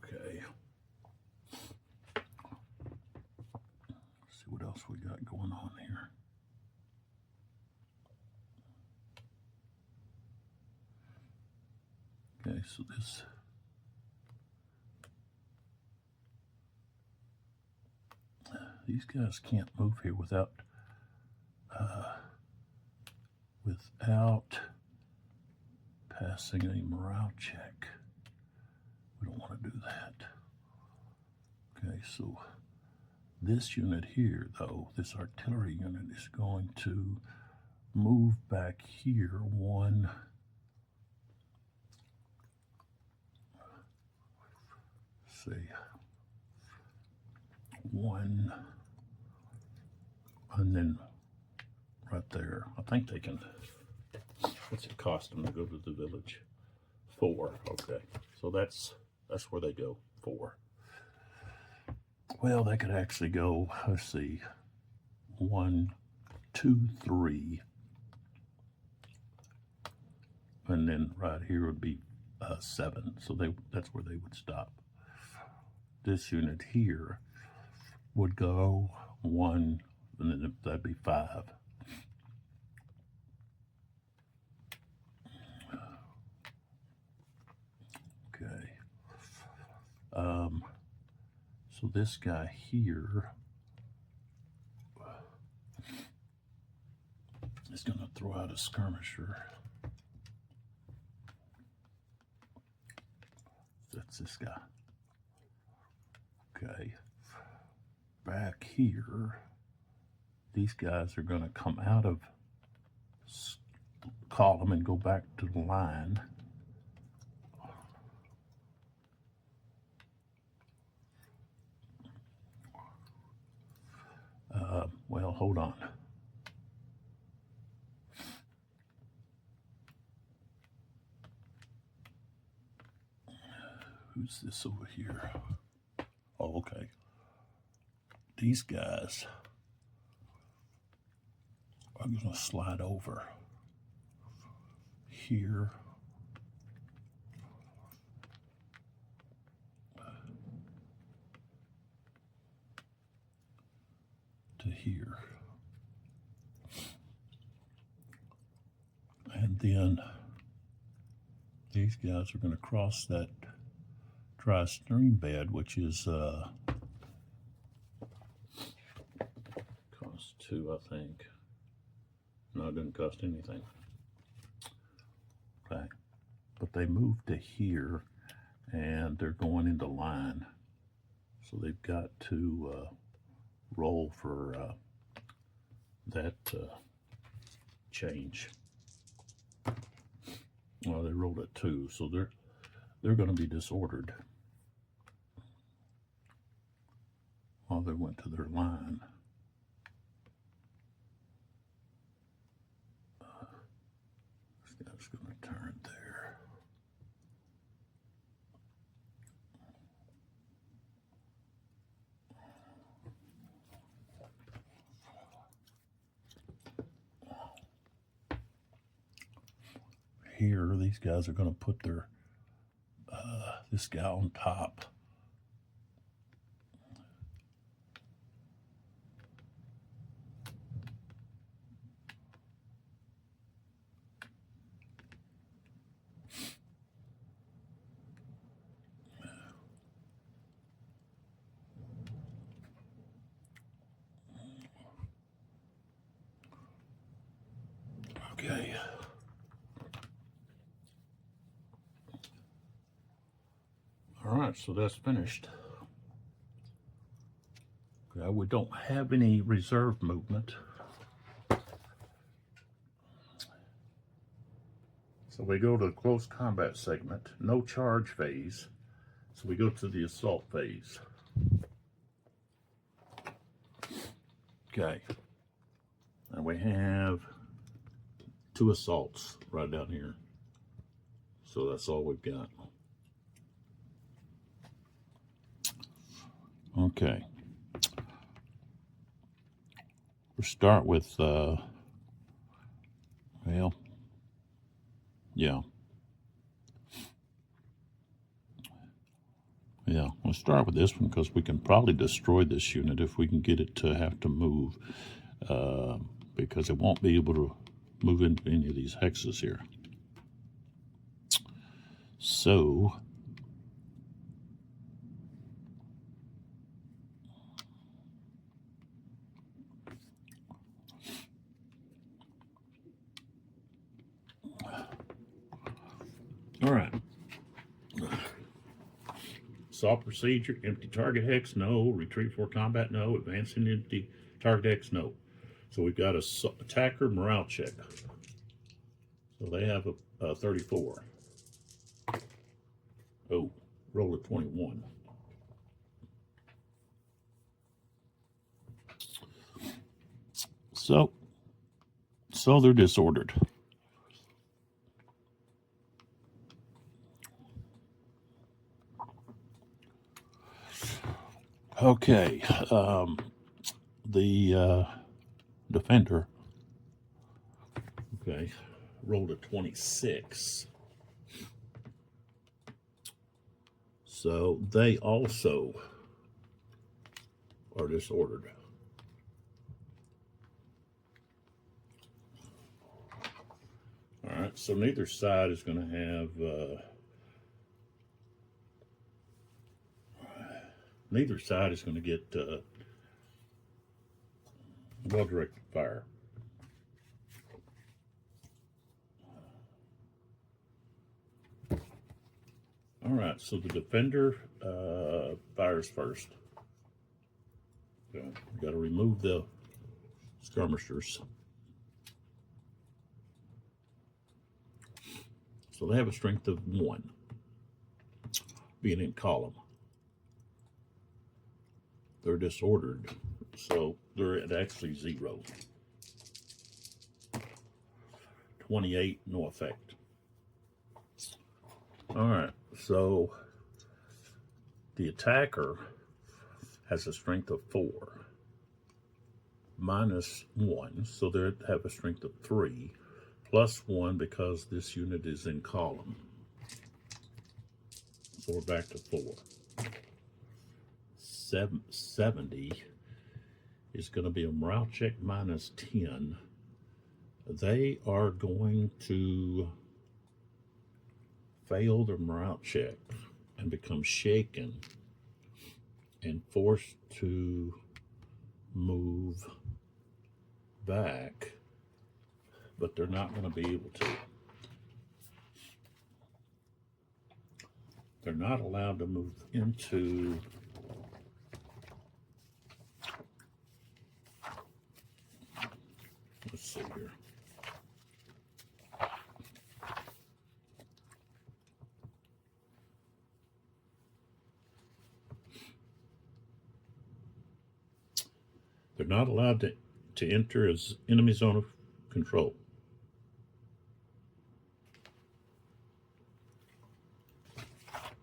Okay. Let's see what else we got going on here. Okay, so these guys can't move here without passing a morale check. We don't want to do that. Okay, so this unit here, though, this artillery unit is going to move back here 1. Say 1, and then right there. I think they can. What's it cost them to go to the village? 4. Okay, so that's where they go. 4. Well, they could actually go. Let's see. 1, 2, 3, and then right here would be 7. So that's where they would stop. This unit here would go 1, and then that'd be 5. Okay. So this guy here is going to throw out a skirmisher. That's this guy. Okay. Back here, these guys are going to come out of column and go back to the line. Well, hold on. Who's this over here? Oh, okay. These guys are going to slide over here. To here. And then these guys are going to cross that dry stream bed, which is cost 2, I think. No, it didn't cost anything. Okay, but they moved to here, and they're going into line, so they've got to roll for that change. Well, they rolled it 2, so they're going to be disordered while they went to their line. This guy's going to turn there. Here, these guys are going to put their this guy on top. Okay. All right, so that's finished. Okay, we don't have any reserve movement. So we go to the close combat segment, no charge phase. So we go to the assault phase. Okay. And we have 2 assaults right down here. So that's all we've got. Okay. We'll start with, well, yeah. Yeah, we'll start with this one because we can probably destroy this unit if we can get it to have to move, because it won't be able to move into any of these hexes here. So, all right. Assault procedure, empty target hex, no. Retreat for combat, no. Advancing empty target hex, no. So we've got a attacker morale check. So they have a 34. Oh, roll a 21. So So they're disordered. Okay, the defender, okay, rolled a 26. So they also are disordered. All right, so neither side is going to have neither side is going to get well-directed fire. All right, so the defender fires first. Okay, got to remove the skirmishers. So they have a strength of 1, being in column. They're disordered, so they're at actually 0. 28, no effect. All right, so the attacker has a strength of 4, minus 1, so they have a strength of 3, plus 1 because this unit is in column. So we're back to 4. 70 is going to be a morale check minus 10. They are going to fail their morale check and become shaken and forced to move back, but they're not going to be able to. They're not allowed to move into let's see here. They're not allowed to enter as enemy zone of control.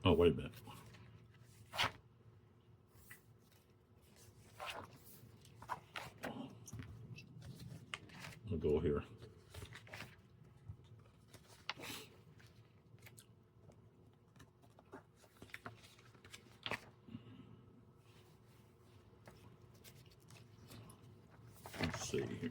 Oh, wait a minute. I'll go here. Let's see here.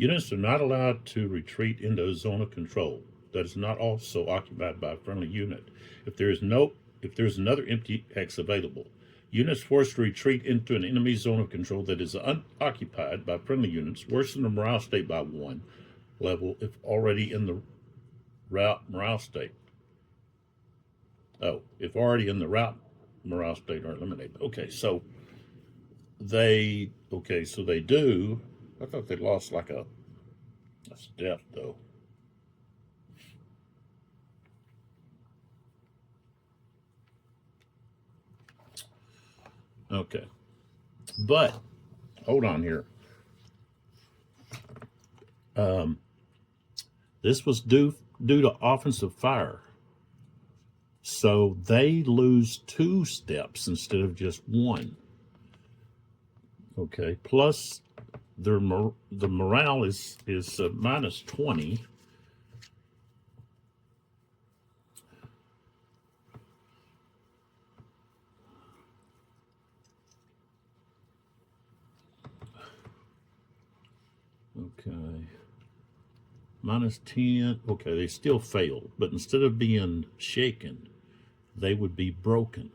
Units are not allowed to retreat into a zone of control that is not also occupied by a friendly unit. If there is another empty X available, units forced to retreat into an enemy zone of control that is unoccupied by friendly units worsen the morale state by 1 level if already in the route morale state. Oh, if already in the route morale state are eliminated. Okay, so they do. I thought they lost like a step though. Okay, but hold on here. This was due to offensive fire. So they lose 2 steps instead of just 1. Okay. Plus, the morale is minus 20. Okay. Minus 10. Okay, they still failed, but instead of being shaken, they would be broken.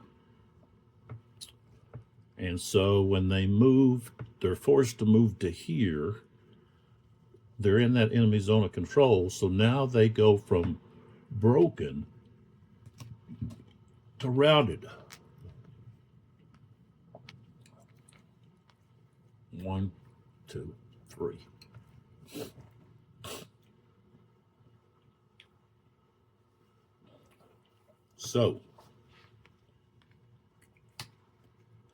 And so when they move, they're forced to move to here. They're in that enemy zone of control. So now they go from broken to routed. 1, 2, 3. So,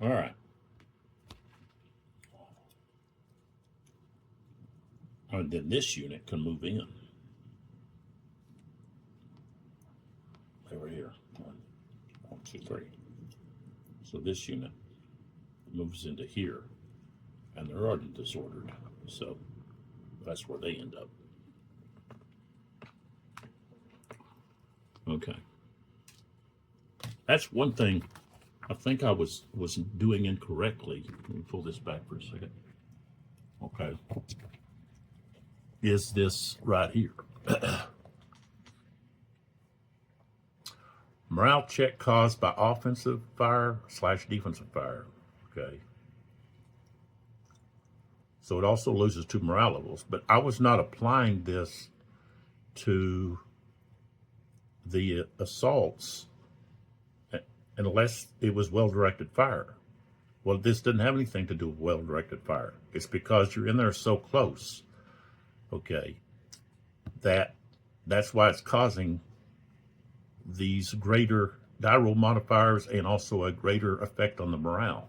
all right. And then this unit can move in. Over here. 1, 2, 3. So this unit moves into here. And they're already disordered. So that's where they end up. Okay. That's one thing I think I was doing incorrectly. Let me pull this back for a second. Okay. Is this right here? Morale check caused by offensive fire / defensive fire. Okay. So it also loses 2 morale levels. But I was not applying this to the assaults unless it was well-directed fire. Well, this didn't have anything to do with well-directed fire. It's because you're in there so close, okay, that's why it's causing these greater die roll modifiers and also a greater effect on the morale,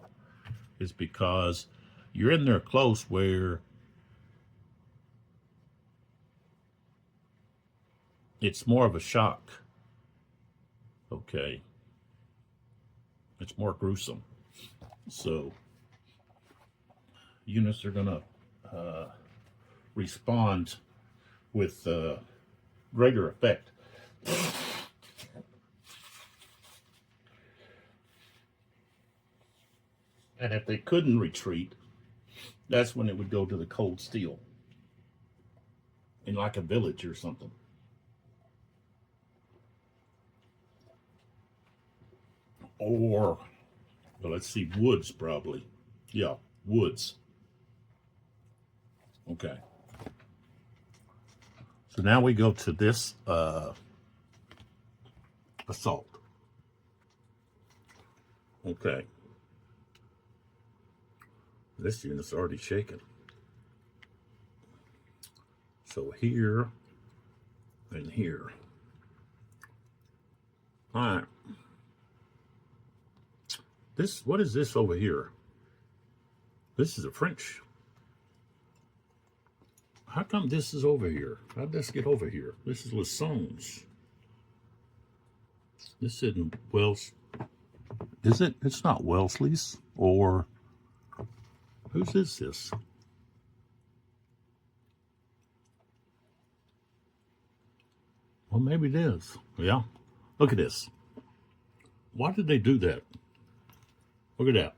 is because you're in there close where it's more of a shock, okay? It's more gruesome. So units are going to respond with greater effect. And if they couldn't retreat, that's when it would go to the cold steel in like a village or something. Or, well, let's see, woods probably. Yeah, woods. Okay. So now we go to this assault. Okay. This unit's already shaken. So here and here. All right. What is this over here? This is a French. How come this is over here? How'd this get over here? This is Lissons. This isn't Wells. Is it? It's not Wellesley's. Or whose is this? Well, maybe it is. Yeah. Look at this. Why did they do that? Look at that.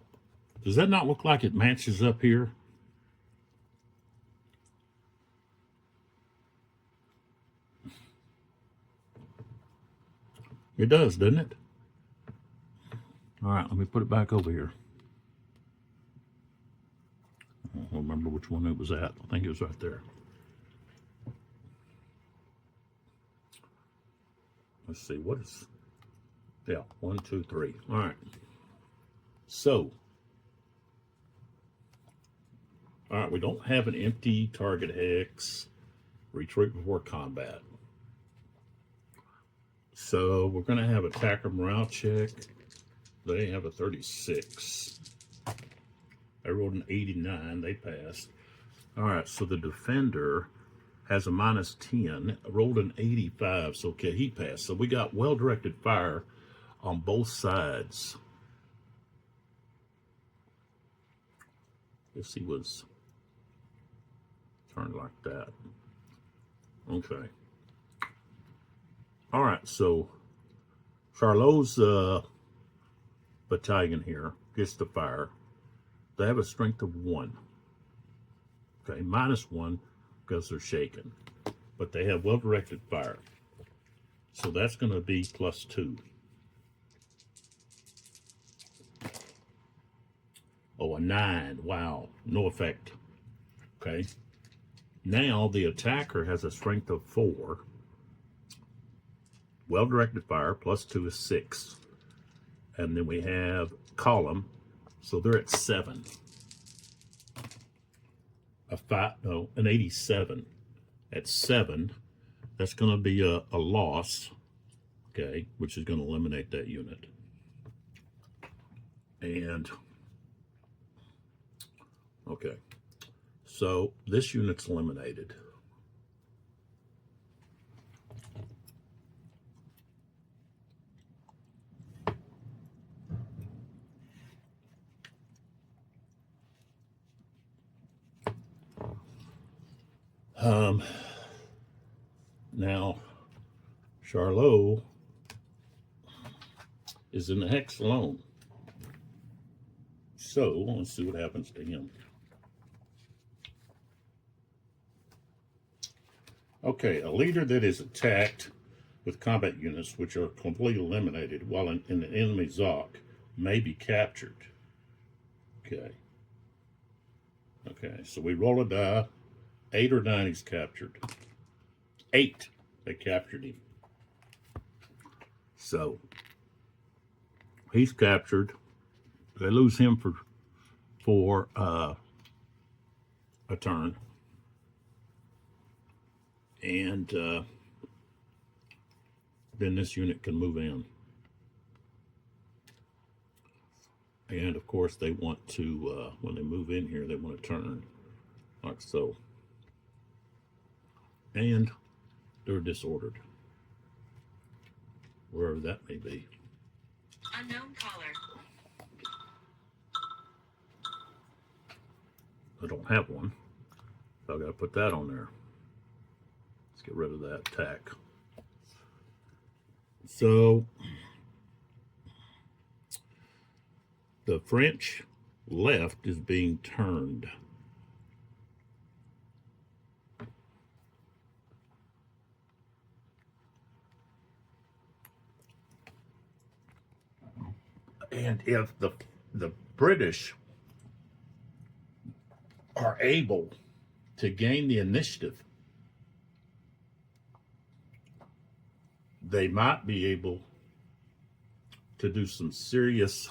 Does that not look like it matches up here? It does, doesn't it? All right, let me put it back over here. I don't remember which one it was at. I think it was right there. Let's see, what is... Yeah, 1, 2, 3. All right. So, all right, we don't have an empty target hex, retreat before combat. So we're going to have attacker morale check. They have a 36. I rolled an 89. They passed. All right, so the defender has a -10, rolled an 85, so okay, he passed. So we got well-directed fire on both sides. If he was turned like that. Okay. All right, so Charlot's battalion here gets to fire. They have a strength of 1. Okay, -1 because they're shaken. But they have well-directed fire. So that's going to be +2. Oh, a 9. Wow, no effect. Okay. Now the attacker has a strength of 4. Well-directed fire, +2 is 6. And then we have column, so they're at 7. An 87 at 7. That's going to be a loss, okay, which is going to eliminate that unit. And okay, so this unit's eliminated. Now, Charlot is in the hex alone. So, let's see what happens to him. Okay, a leader that is attacked with combat units which are completely eliminated while in the enemy Zoc may be captured. Okay. Okay, so we roll a die. 8 or 9, he's captured. 8, they captured him. So, he's captured. They lose him for a turn. And then this unit can move in. And of course they want to, when they move in here, they want to turn, like so. And they're disordered, wherever that may be. Unknown caller. I don't have one, so I've got to put that on there. Let's get rid of that attack. So the French left is being turned. And if the British are able to gain the initiative, they might be able to do some serious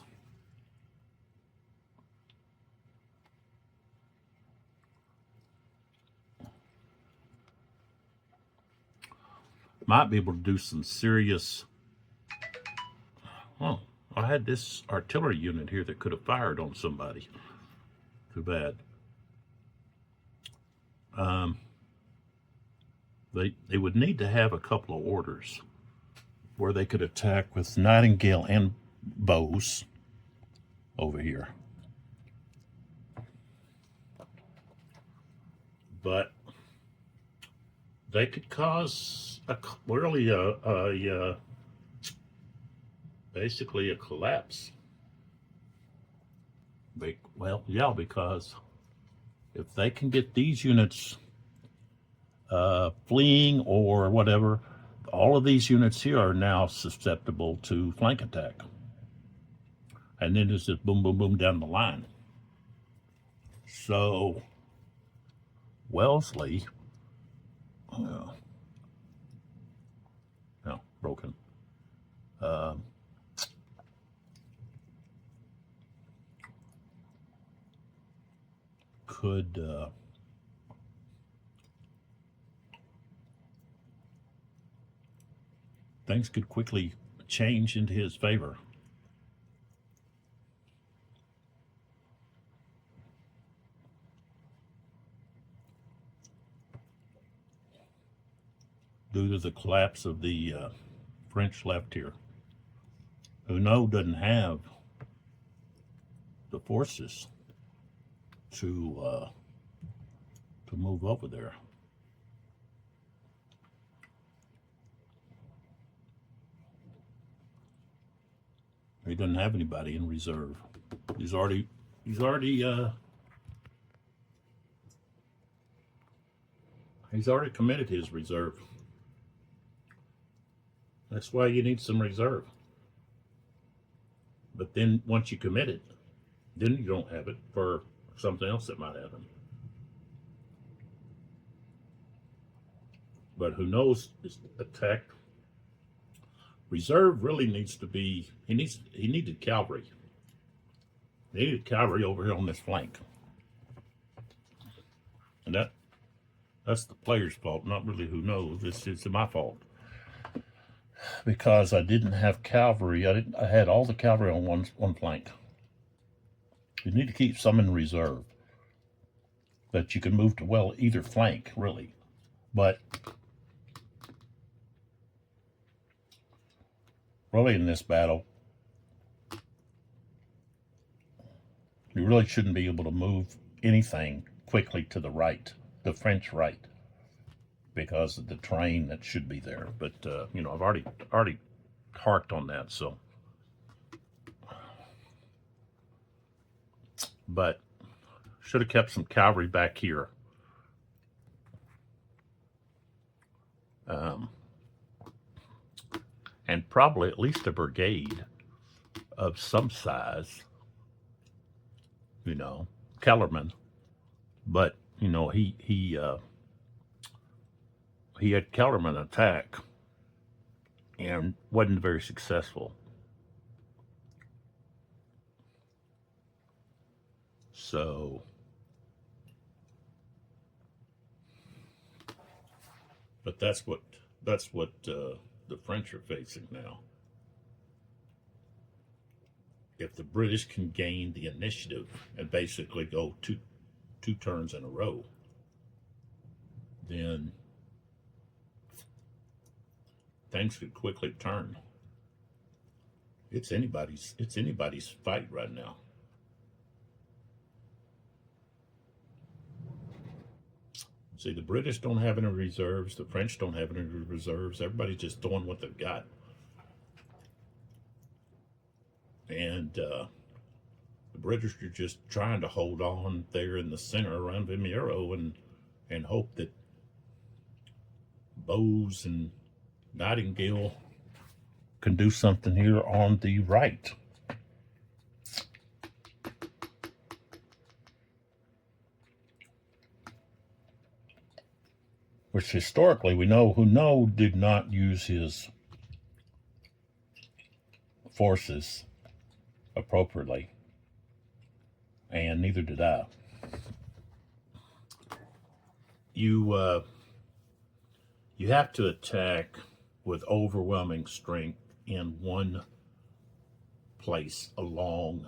oh, I had this artillery unit here that could have fired on somebody. Too bad. They would need to have a couple of orders where they could attack with Nightingale and bows over here. But they could cause basically a collapse. Because if they can get these units fleeing or whatever, all of these units here are now susceptible to flank attack. And then it's just boom, boom, boom down the line. So Wellesley, broken. Things could quickly change into his favor. due to the collapse of the French left here. Huno doesn't have the forces to move over there. He doesn't have anybody in reserve. He's already committed his reserve. That's why you need some reserve. But then once you commit it, then you don't have it for something else that might happen. But who knows is attacked. Reserve really needs to be, he needed cavalry. He needed cavalry over here on this flank. And that's the player's fault, not really who knows. It's my fault. Because I didn't have cavalry. I had all the cavalry on one flank. You need to keep some in reserve that you can move to, well, either flank, really. But really in this battle, you really shouldn't be able to move anything quickly to the right, the French right, because of the terrain that should be there. But you know, I've already harked on that. So, but should have kept some cavalry back here. And probably at least a brigade of some size, you know, Kellerman. But you know, he had Kellerman attack and wasn't very successful. So, but that's what the French are facing now. If the British can gain the initiative and basically go two turns in a row, then things could quickly turn. It's anybody's fight right now. See, the British don't have any reserves. The French don't have any reserves. Everybody's just doing what they've got. And the British are just trying to hold on there in the center around Vimeiro and hope that Bowes and Nightingale can do something here on the right. Which historically we know Huno did not use his forces appropriately, and neither did I. You have to attack with overwhelming strength in one place along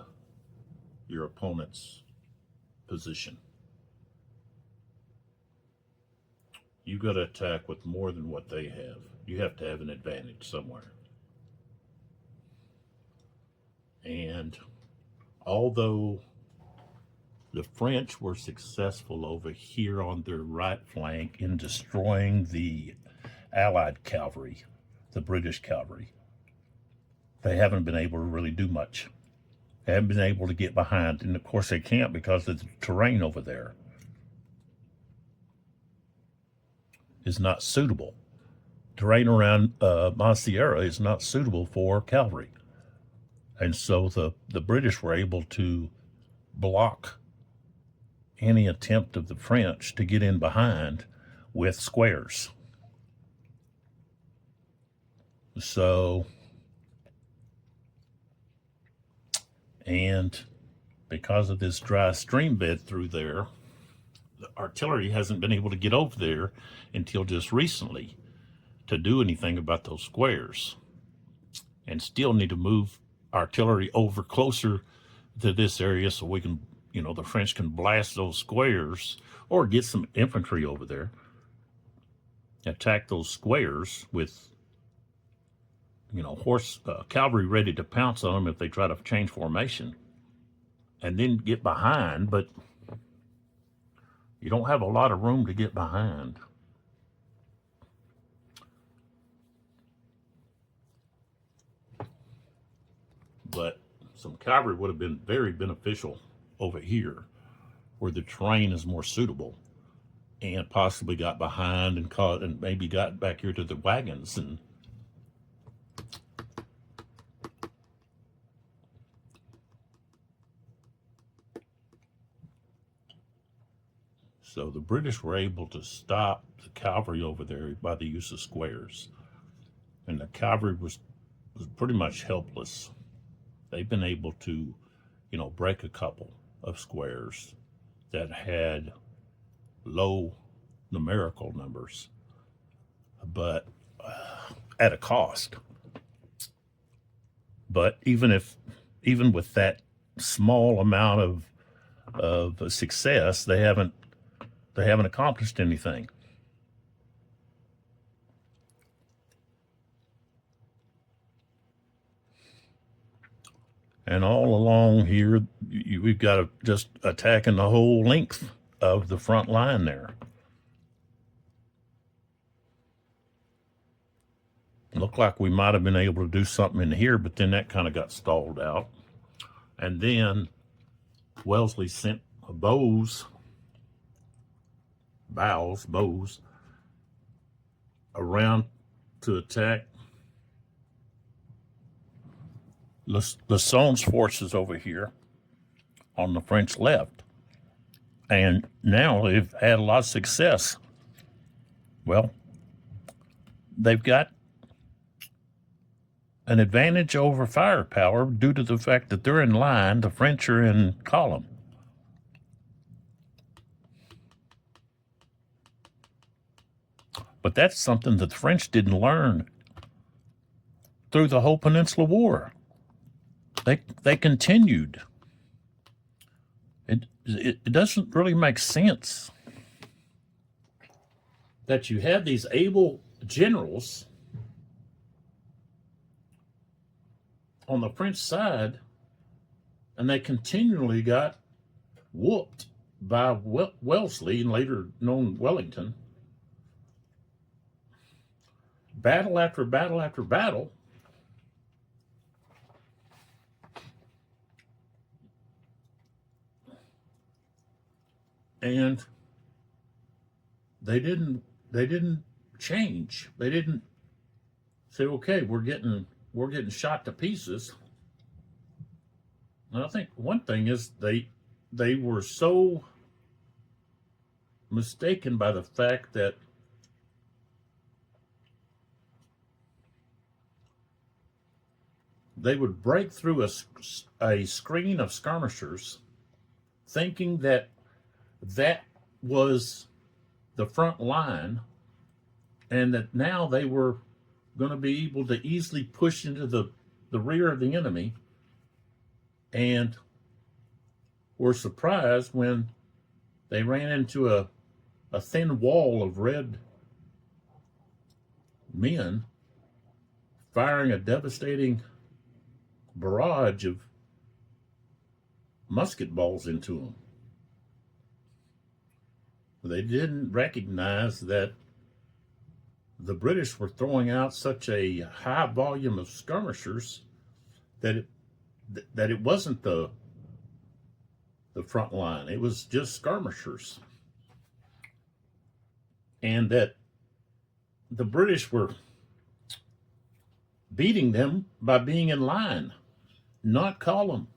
your opponent's position. You got to attack with more than what they have. You have to have an advantage somewhere. And although the French were successful over here on their right flank in destroying the Allied cavalry, the British cavalry, they haven't been able to really do much. They haven't been able to get behind, and of course they can't because of the terrain over there is not suitable. Terrain around Sierra is not suitable for cavalry. And so the British were able to block any attempt of the French to get in behind with squares. So, and because of this dry stream bed through there, the artillery hasn't been able to get over there until just recently to do anything about those squares, and still need to move artillery over closer to this area so we can, you know, the French can blast those squares or get some infantry over there attack those squares with, cavalry ready to pounce on them if they try to change formation, and then get behind, but you don't have a lot of room to get behind. But some cavalry would have been very beneficial over here where the terrain is more suitable, and possibly got behind and caught and maybe got back here to the wagons. And so the British were able to stop the cavalry over there by the use of squares. And the cavalry was pretty much helpless. They've been able to, break a couple of squares that had low numerical numbers, but at a cost. But even with that small amount of success, they haven't accomplished anything. And all along here, we've got just attacking the whole length of the front line there. Looked like we might have been able to do something in here, but then that kind of got stalled out. And then Wellesley sent bows around to attack Lasson's forces over here on the French left. And now they've had a lot of success. Well, they've got an advantage over firepower due to the fact that they're in line, the French are in column. But that's something that the French didn't learn through the whole Peninsula War. They continued. It doesn't really make sense that you have these able generals on the French side, and they continually got whooped by Wellesley, and later known Wellington. Battle after battle after battle. And they didn't change. They didn't say, okay, we're getting shot to pieces. And I think one thing is they were so mistaken by the fact that they would break through a screen of skirmishers, thinking that was the front line, and that now they were going to be able to easily push into the rear of the enemy, and were surprised when they ran into a thin wall of red men firing a devastating barrage of musket balls into them. They didn't recognize that the British were throwing out such a high volume of skirmishers that it wasn't the front line. It was just skirmishers. And that the British were beating them by being in line, not column.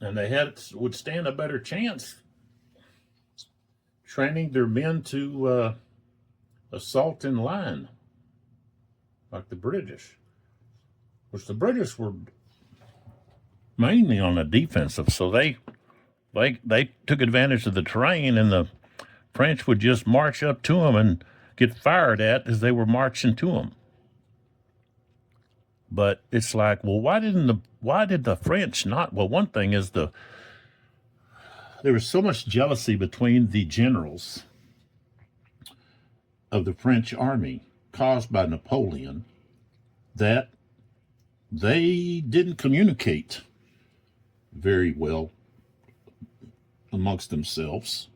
And they would stand a better chance training their men to assault in line, like the British. Which the British were mainly on the defensive, so they took advantage of the terrain, and the French would just march up to them and get fired at as they were marching to them. But it's like, well, why did the French not? Well, one thing is the there was so much jealousy between the generals of the French army caused by Napoleon that they didn't communicate very well amongst themselves,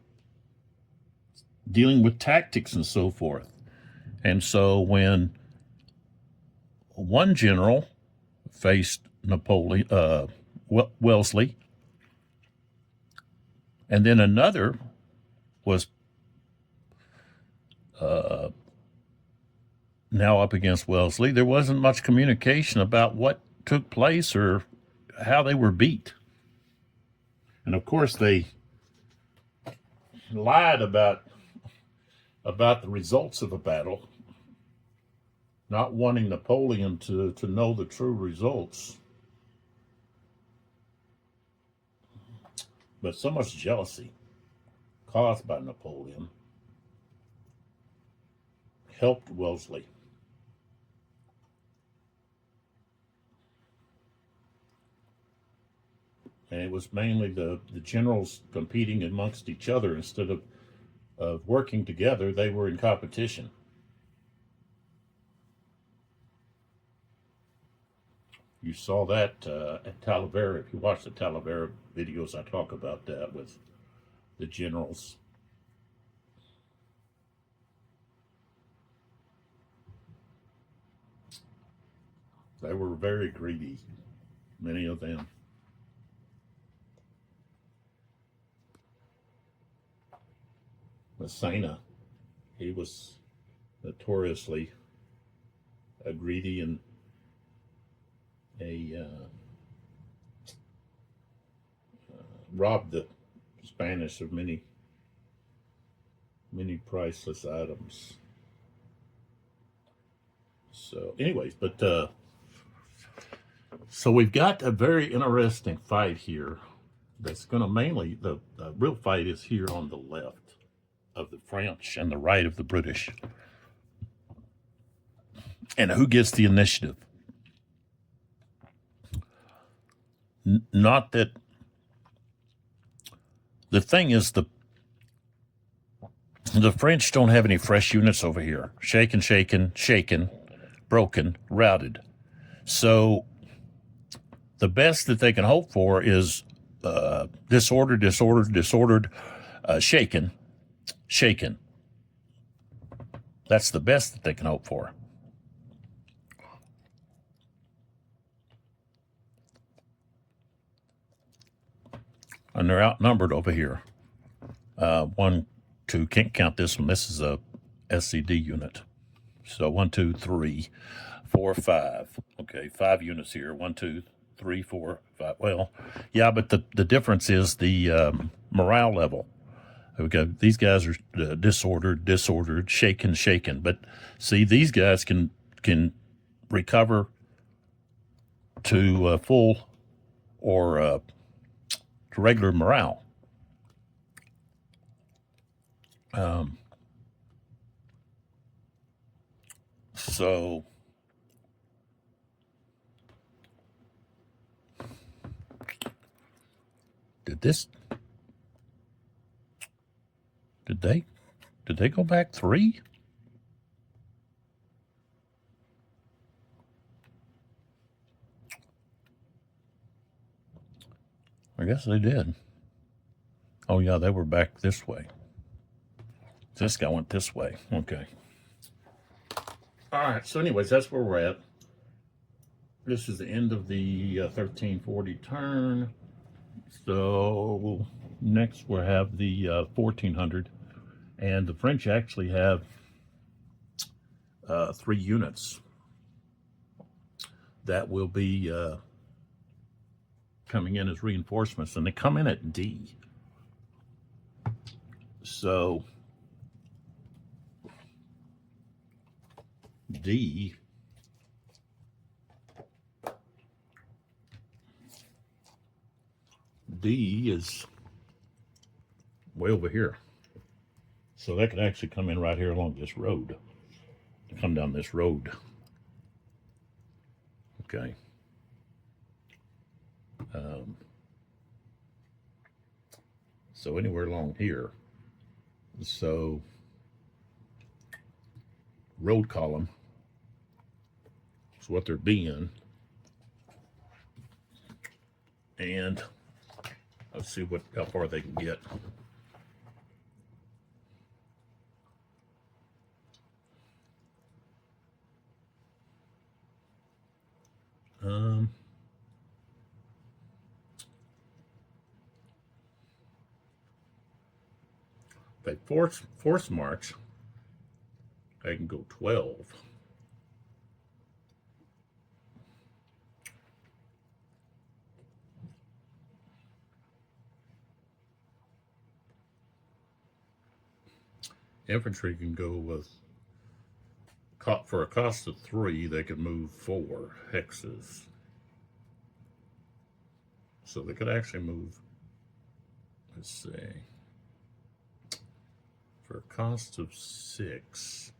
dealing with tactics and so forth. And so when one general faced Napoleon, Wellesley, and then another was now up against Wellesley, there wasn't much communication about what took place or how they were beat. And of course, they lied about the results of the battle, not wanting Napoleon to know the true results. But so much jealousy caused by Napoleon helped Wellesley. And it was mainly the generals competing amongst each other instead of working together. They were in competition. You saw that at Talavera. If you watch the Talavera videos, I talk about that with the generals. They were very greedy, many of them. Massena, he was notoriously greedy and robbed the Spanish of many priceless items. So, anyways, but so we've got a very interesting fight here. That's going to mainly the real fight is here on the left of the French and the right of the British. And who gets the initiative? Not that the thing is the French don't have any fresh units over here. Shaken, broken, routed. So the best that they can hope for is disordered, shaken. That's the best that they can hope for. And they're outnumbered over here. 1, 2, can't count this one. This is a SCD unit. So 1, 2, 3, 4, 5. Okay, 5 units here. 1, 2, 3, 4, 5. Well, yeah, but the difference is the morale level. Okay, these guys are disordered, shaken. But see, these guys can recover to full or to regular morale. So did they go back 3? I guess they did. Oh yeah, they were back this way. This guy went this way. Okay. All right. So, anyways, that's where we're at. This is the end of the 1340 turn. So next we'll have the 1400, and the French actually have 3 units that will be coming in as reinforcements, and they come in at D. So D is way over here. So they could actually come in right here along this road. Come down this road. Okay. So anywhere along here. So road column is what they're being. And let's see how far they can get. They force march. They can go 12. Infantry can go with, for a cost of 3, they could move 4 hexes. So they could actually move, let's see, for a cost of 6,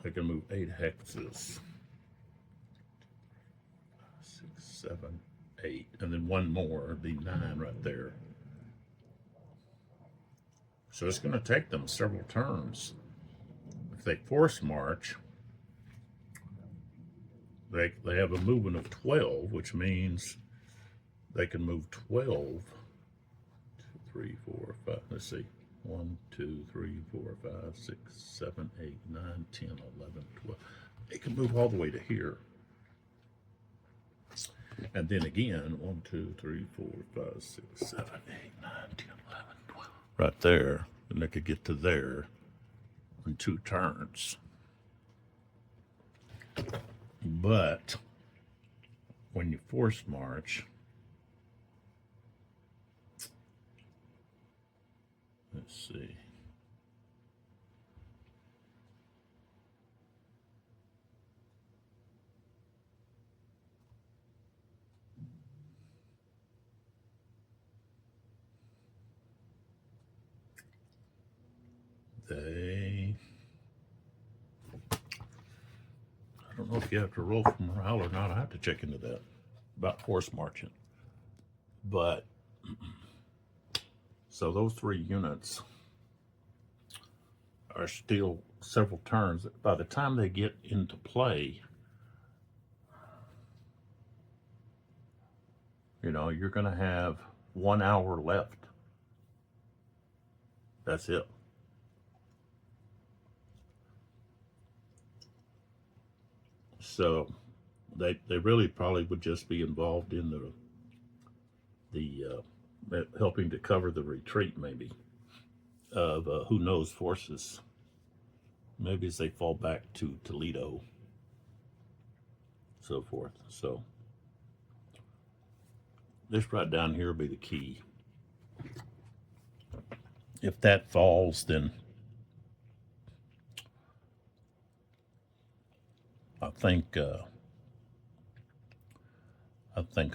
they can move 8 hexes. 6, 7, 8, and then 1 more, it'd be 9 right there. So it's going to take them several turns. If they force march, they have a movement of 12, which means they can move 12. 2, 3, 4, 5. Let's see. 1, 2, 3, 4, 5, 6, 7, 8, 9, 10, 11, 12. They can move all the way to here. And then again, 1, 2, 3, 4, 5, 6, 7, 8, 9, 10, 11, 12. Right there. And they could get to there in 2 turns. But when you force march, let's see. I don't know if you have to roll for morale or not. I have to check into that about force marching. But so those 3 units are still several turns. By the time they get into play, you're going to have 1 hour left. That's it. So they really probably would just be involved in the helping to cover the retreat, maybe, of who knows forces. Maybe as they fall back to Toledo, so forth. So this right down here will be the key. If that falls, then I think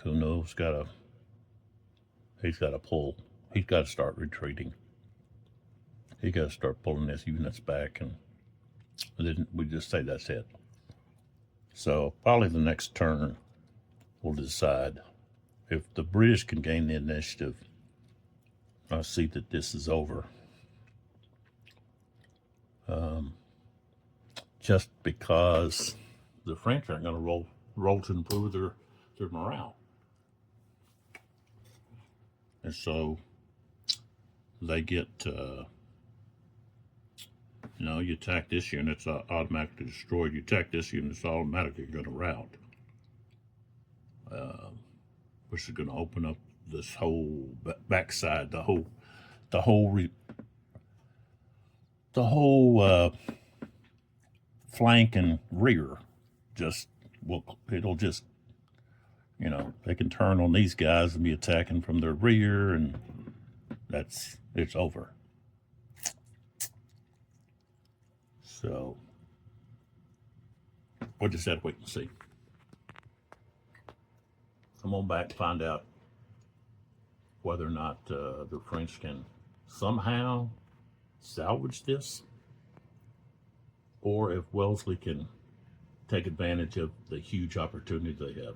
who knows he's got to pull. He's got to start retreating. He got to start pulling his units back, and then we just say that's it. So probably the next turn will decide if the British can gain the initiative. I see that this is over. Just because the French aren't going to roll to improve their morale. And so they get, you attack this unit, it's automatically destroyed. You attack this unit, it's automatically going to rout. Which is going to open up this whole backside, the whole flank and rear. It'll just, they can turn on these guys and be attacking from their rear, and it's over. So we'll just have to wait and see. Come on back, find out whether or not the French can somehow salvage this, or if Wellesley can take advantage of the huge opportunity they have.